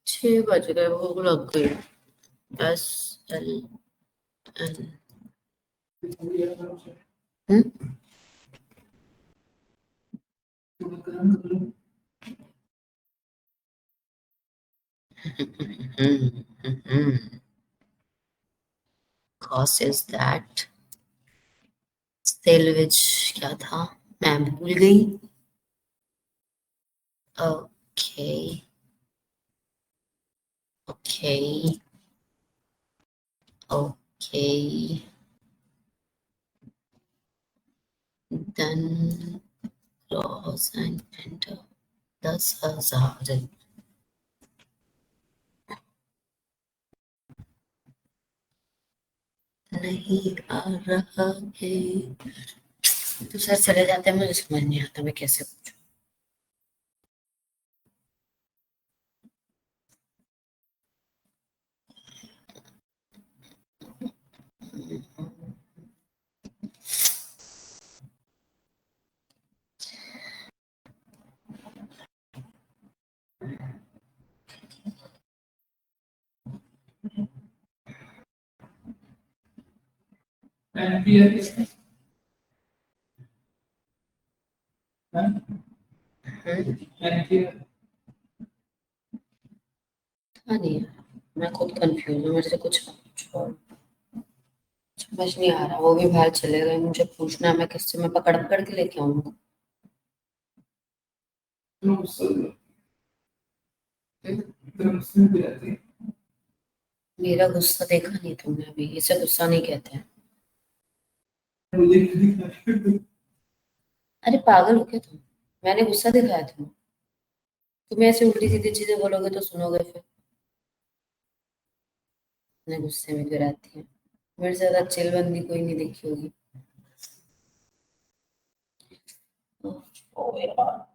S2: 6 बज गए, भूख लग गई। SLN। Cause is that सेलविज क्या था, मैं भूल गई। Okay okay okay, then close and enter. 10,000 नहीं आ रहा है। तो सर चले जाते हैं, मुझे समझ नहीं आता मैं कैसे पूछूं। हाँ नहीं, मैं खुद कंफ्यूज हूँ, मेरे से कुछ पूछो, समझ नहीं आ रहा। वो भी बाहर चले गए, मुझे पूछना है मैं किससे, मैं पकड़ पकड़ के लेके आऊंगा। मेरा गुस्सा देखा नहीं तुमने अभी, इसे गुस्सा नहीं कहते हैं। अरे पागल हो क्या तुम? मैंने गुस्सा दिखाया तुम्हें ऐसे उल्टी सीधी चीजें बोलोगे तो सुनोगे फिर? इतने गुस्से में क्यों रहती है? मेरे से ज्यादा चिलबंदी कोई नहीं देखी होगी। ओ यार,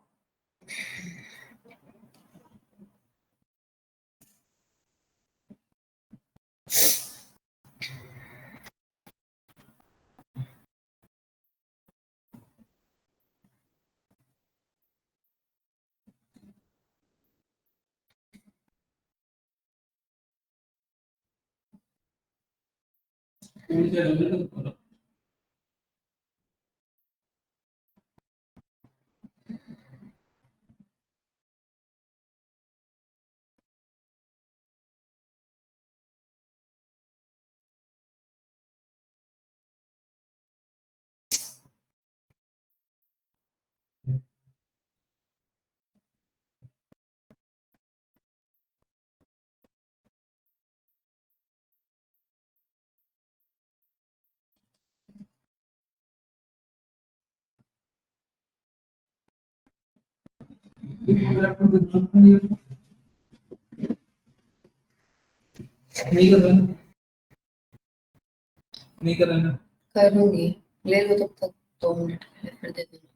S2: नहीं कर रहा ना, करूंगी। ले लो तब तक 2 मिनट के लिए, फिर दे देना।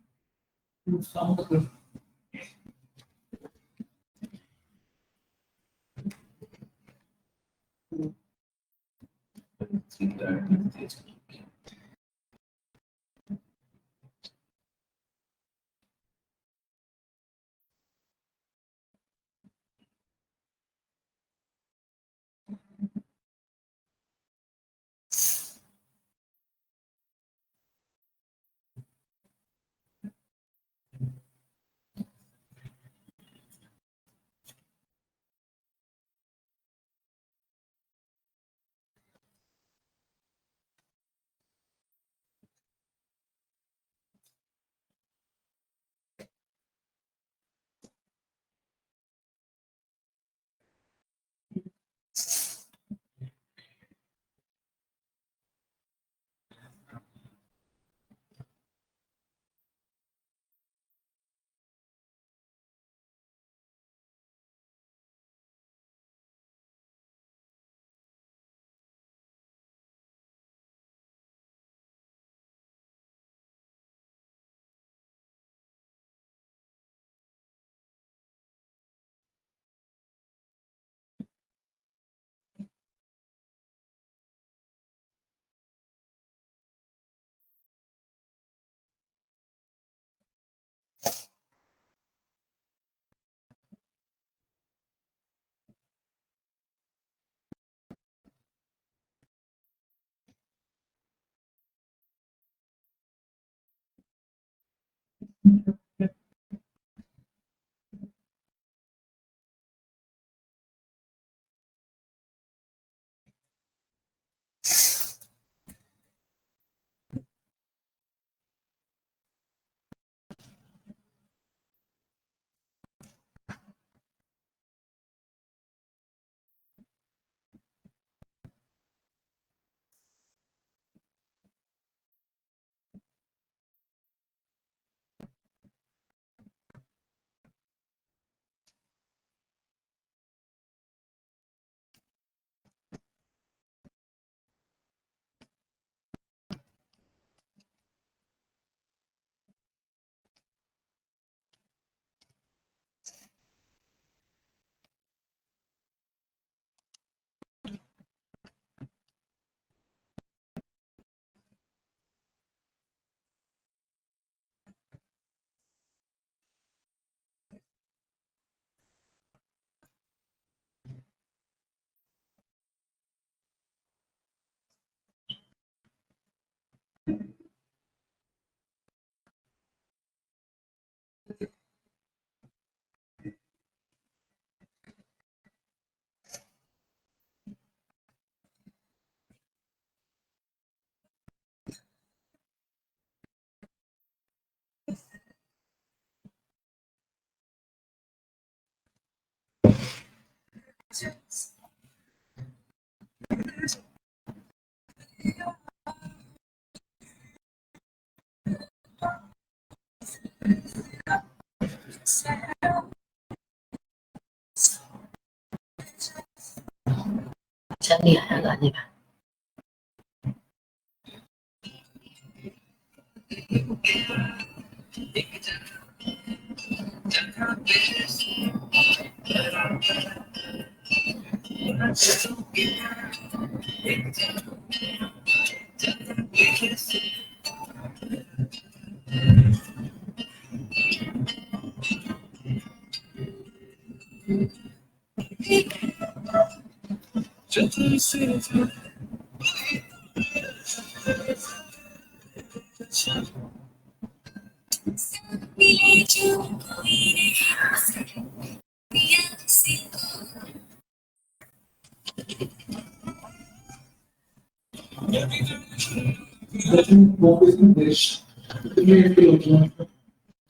S2: अच्छा नहीं आया गाने का।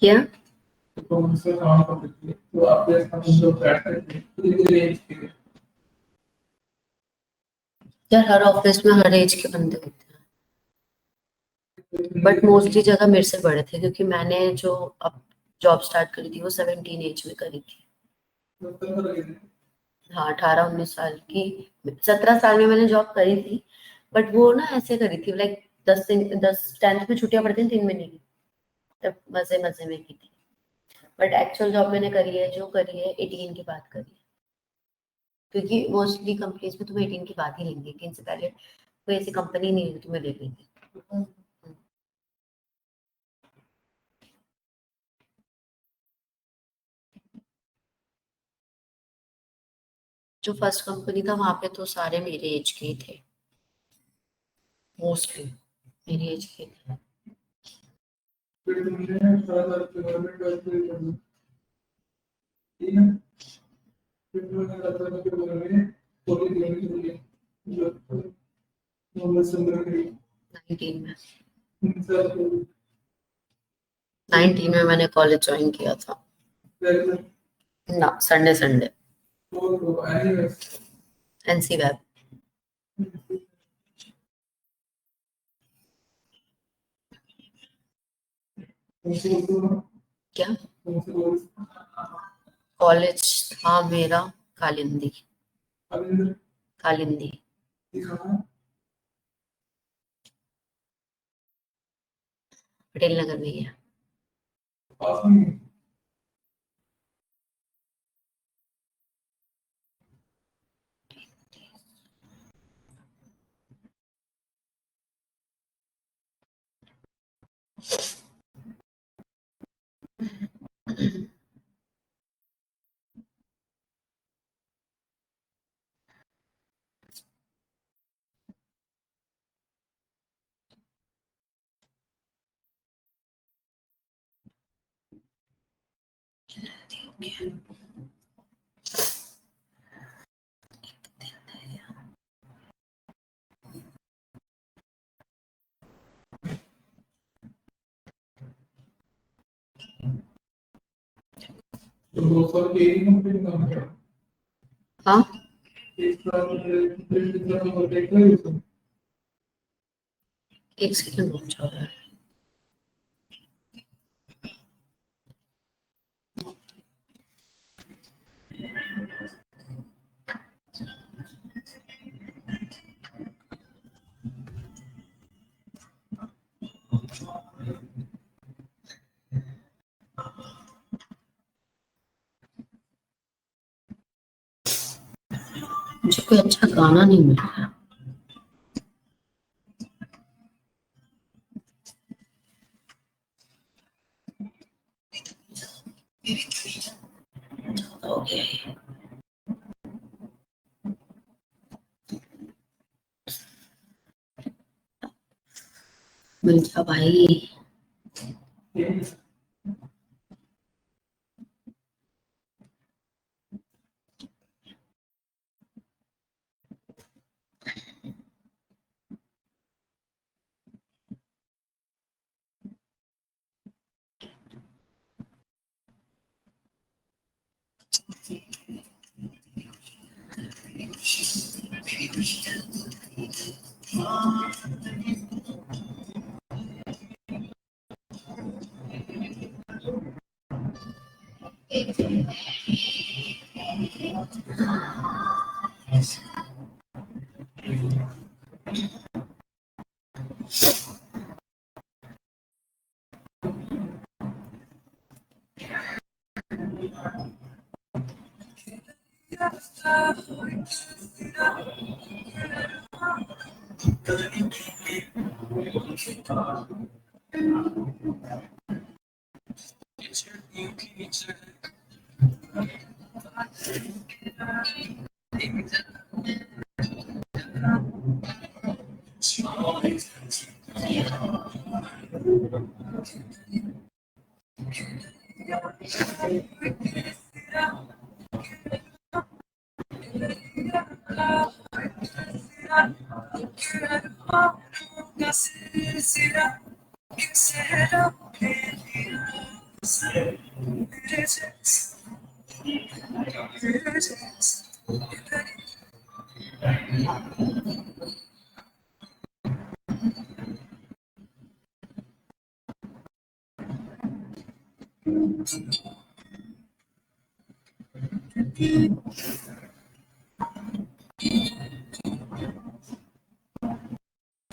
S2: क्या यार, हर ऑफिस में हर एज के बंदे होते हैं, बट मोस्टली जगह मेरे से बड़े थे, क्योंकि मैंने जो अब जॉब स्टार्ट करी थी वो 17 एज में करी थी। हाँ, 18-19 साल की, 17 साल में मैंने जॉब करी थी, बट वो ना ऐसे करी थी, लाइक 10th में छुट्टियां पड़ती हैं 3 महीने की, तब मजे मजे में की थी। बट एक्चुअल जॉब मैंने करी है 18 के बाद करी है, क्योंकि मोस्टली कंपनीज में तुम्हें 18 के बाद ही लेंगे, कि इनसे पहले कोई ऐसी कंपनी नहीं है तुम्हें ले लेंगे। जो फर्स्ट कंपनी था वहां पे तो सारे मेरे एज के ही थे, मोस्टली मेरी एज के थे।
S3: फिर तुमने गवर्नमेंट जॉब के लिए करना, ठीक है? फिर तुमने गवर्नमेंट में कॉलेज ज्वाइन कर लिया, जो मोहम्मद संदर के
S2: 19 में
S3: इंसान को
S2: 19 में मैंने कॉलेज ज्वाइन किया था
S3: रेगुलर
S2: ना, संडे
S3: तो आए हैं
S2: एनसी वेब।
S3: उनसे बोलते
S2: क्या
S3: उनसे बोल
S2: कॉलेज था मेरा? कालिंदी
S3: अविंदर
S2: कालिंदी
S3: दिखाना
S2: पटेल नगर में ही है।
S3: पास में तो 2 साल के ही कंप्लीट काम किया,
S2: हाँ
S3: 1 साल कंप्लीट और देखा ही उसने
S2: 1 सेकंड रुक जाओ यार। मुझे कोई अच्छा गाना नहीं मिल रहा। हो गया ये। मिल जा भाई।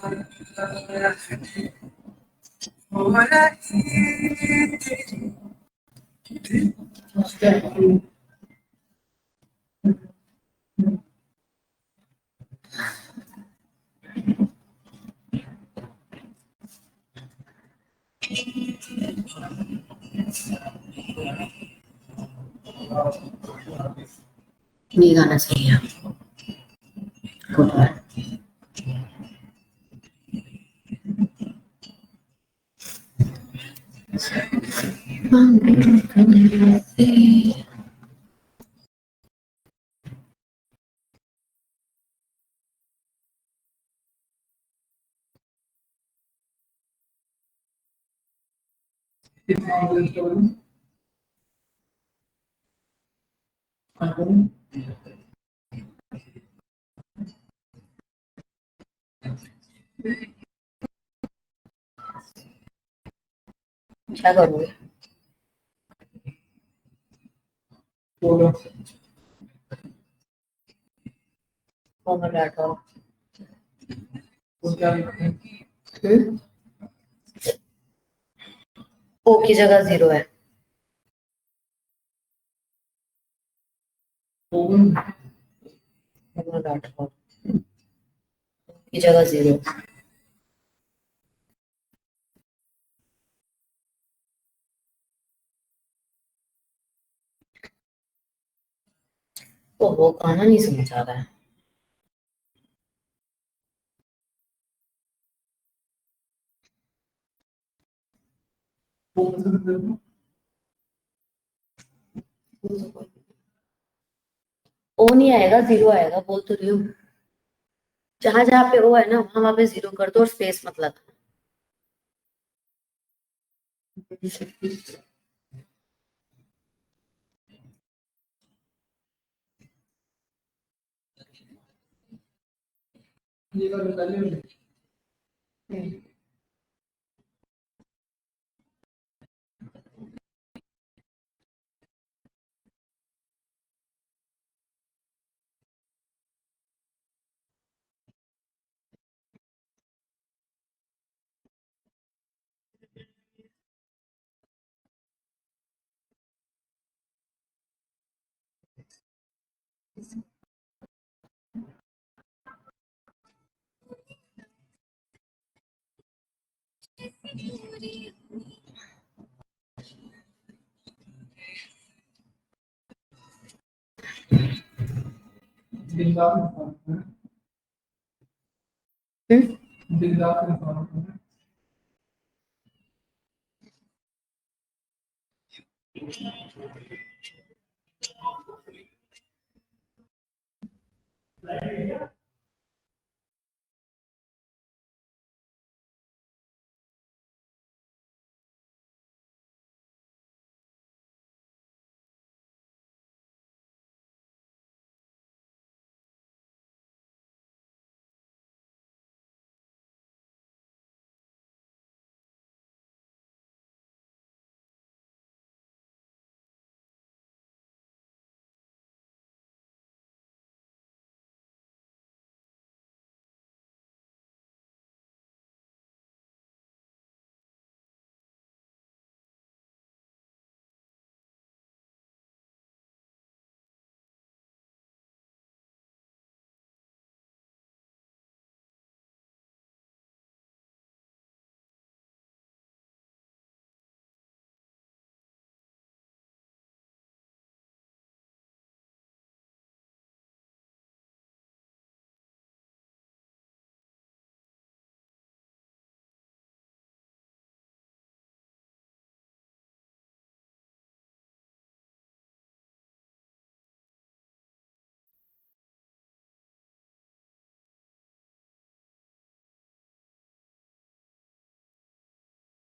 S2: ये गाना सही है। Good bye. क्या करोगे? फोन में बैठा हो। ओ की जगह 0 है। फोन में बैठा हो की जगह 0। तो वो गाना नहीं समझ आ रहा है। ओ नहीं आएगा, 0 आएगा, बोल तो रही हूँ। जहां जहां पे ओ है ना, वहां पे 0 कर दो और स्पेस मत लगाना।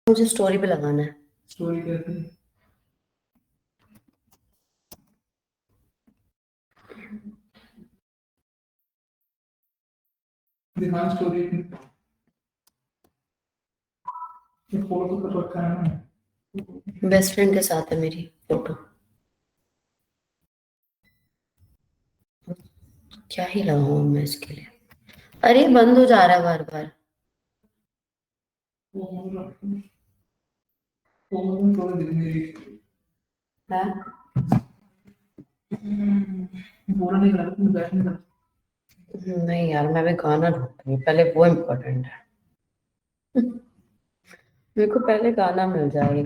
S2: मुझे स्टोरी पे लगाना है। स्टोरी कैसे? दिखाना स्टोरी ये फोटो तो रखा है ना, बेस्ट फ्रेंड के साथ है मेरी फोटो। क्या ही लगाऊं मैं इसके लिए? अरे बंद हो जा रहा है बार बार।
S3: थोड़ा देंगे
S2: है
S3: बोला नहीं करा तुम बैठने का
S2: नहीं यार, मैं भी गाना ढूंढ रही हूँ, पहले वो इम्पोर्टेंट है। मेरे को पहले गाना मिल जाए।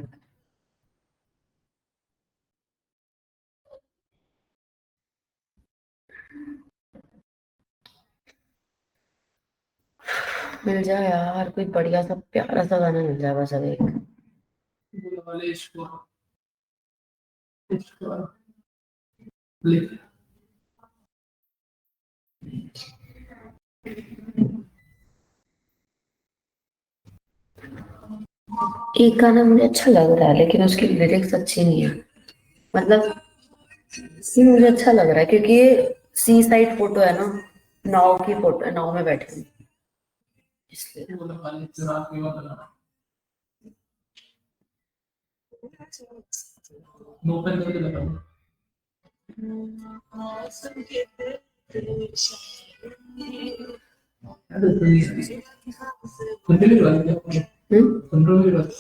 S2: मिल जाए यार, कोई बढ़िया सा प्यारा सा गाना मिल जाए बस अब एक।
S3: बोला वाले इश्क लिख
S2: एक गाना मुझे अच्छा लग रहा है लेकिन उसकी लिरिक्स अच्छी नहीं है। मतलब सी मुझे अच्छा लग रहा है क्योंकि ये सी साइड फोटो है ना, नाव की फोटो है, नाव में बैठे हैं इसलिए।
S3: बोला वाले चिराग के वाला नो पेन करके लगा अरे सुन के लिए बात सुन रहे हो बात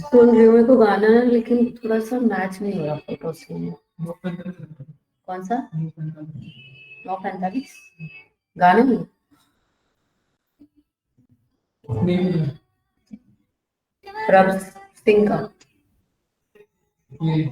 S2: सुन रही हूँ, मेरे को गाना ना लेकिन थोड़ा सा मैच नहीं हो रहा फोटो से।
S3: नो पेन करके
S2: कौन सा?
S3: नो पेन करके
S2: 9:45 गाने में।
S3: नहीं
S2: प्रभ सिंह का।
S3: ये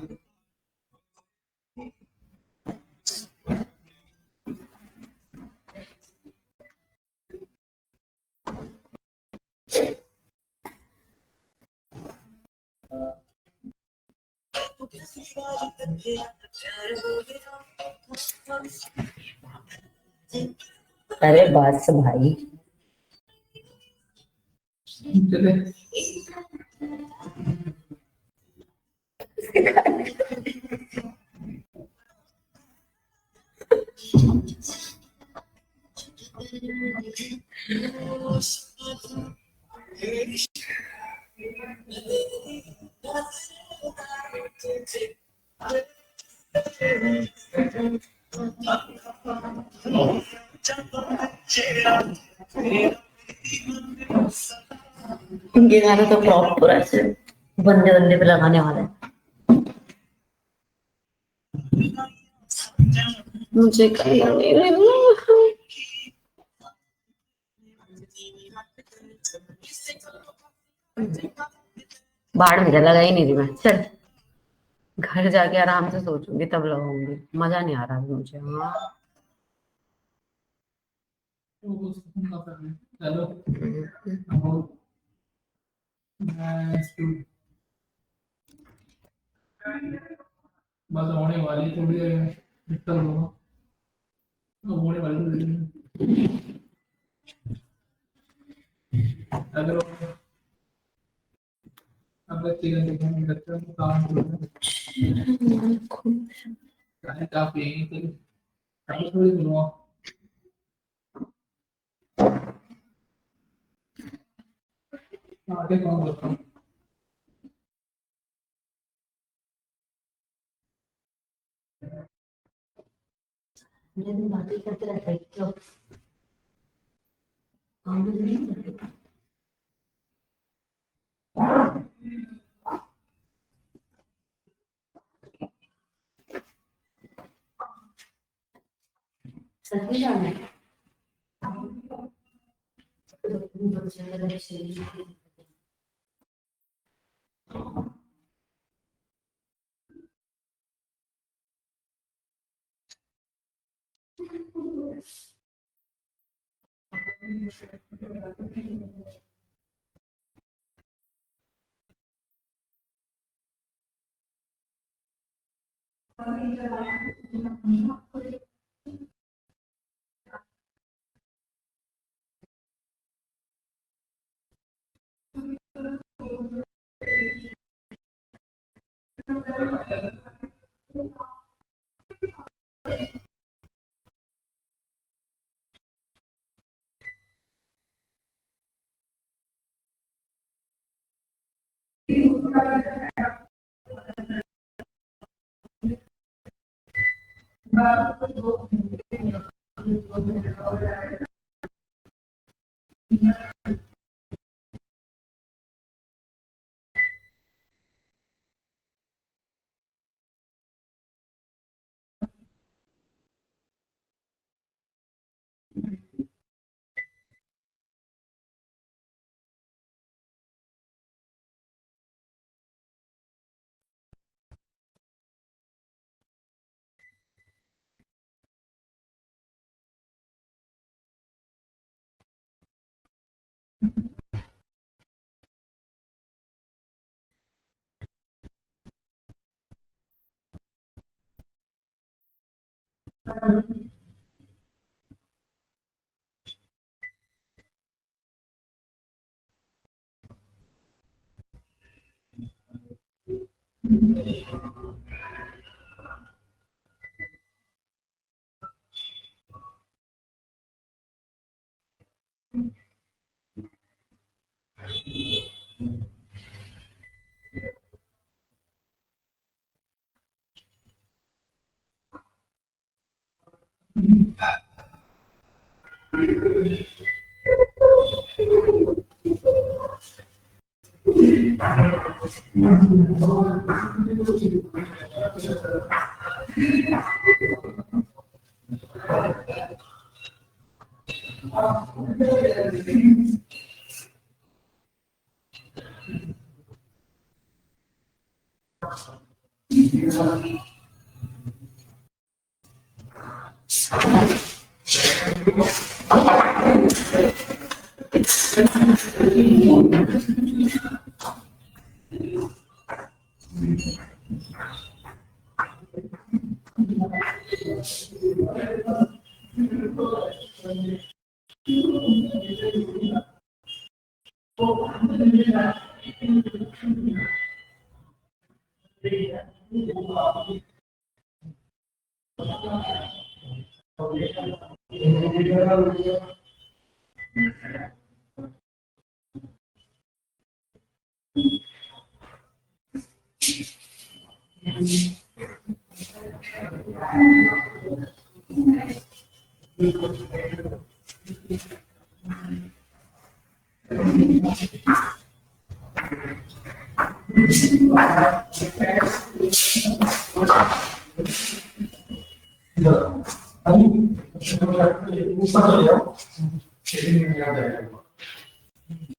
S2: अरे बात से भाई।
S3: चले
S2: ये गाना तो प्रॉपर ऐसे बंदे बंदे पे लगाने वाला है। मुझे कहीं बाहर में लगा ही नहीं थी मैं। चल घर जाके आराम से सोचूंगी तब लगाऊंगी, मजा नहीं आ रहा अभी मुझे। हाँ
S3: वो सुनना पड़ेगा चलो अब मैं बस होने वाली थोड़ी देर में निकल लूंगा होने वाली थोड़ी देर में अगर अब 3 घंटे में बच्चों को काम करूंगा काफी है तो थोड़ी मिलूंगा आगे कौन करता हूँ
S2: बातें करते रहते हैं क्यों? काम तो नहीं करते। सच में जाना है।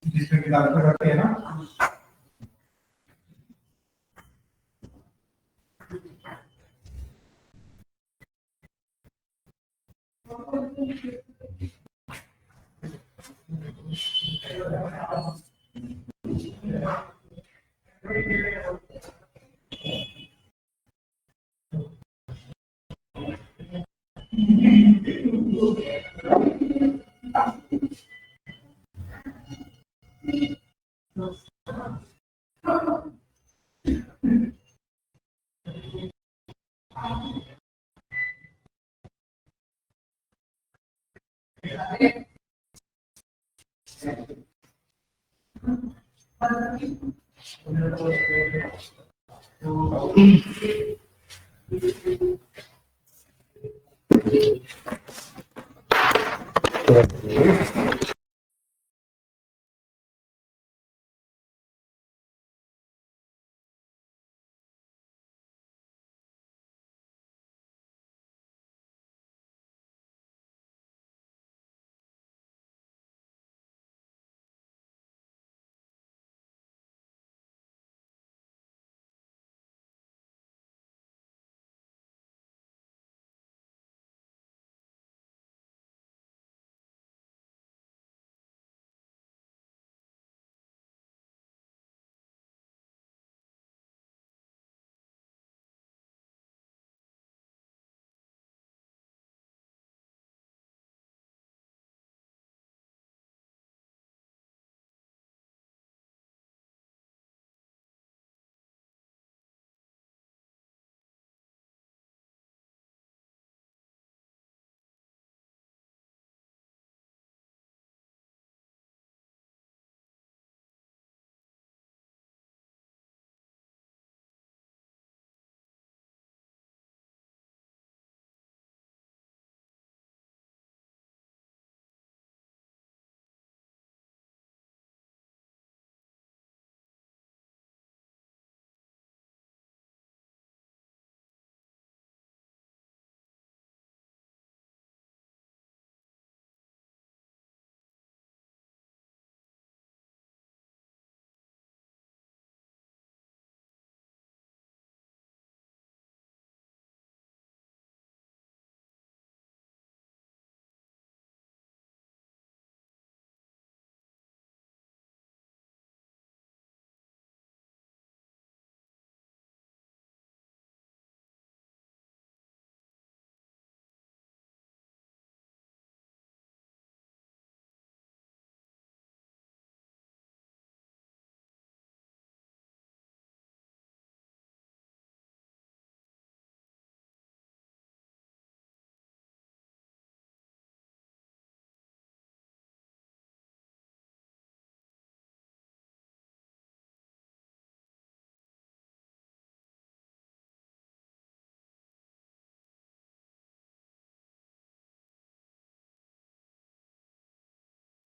S3: जिसमें कि डॉक्टर करते हैं ना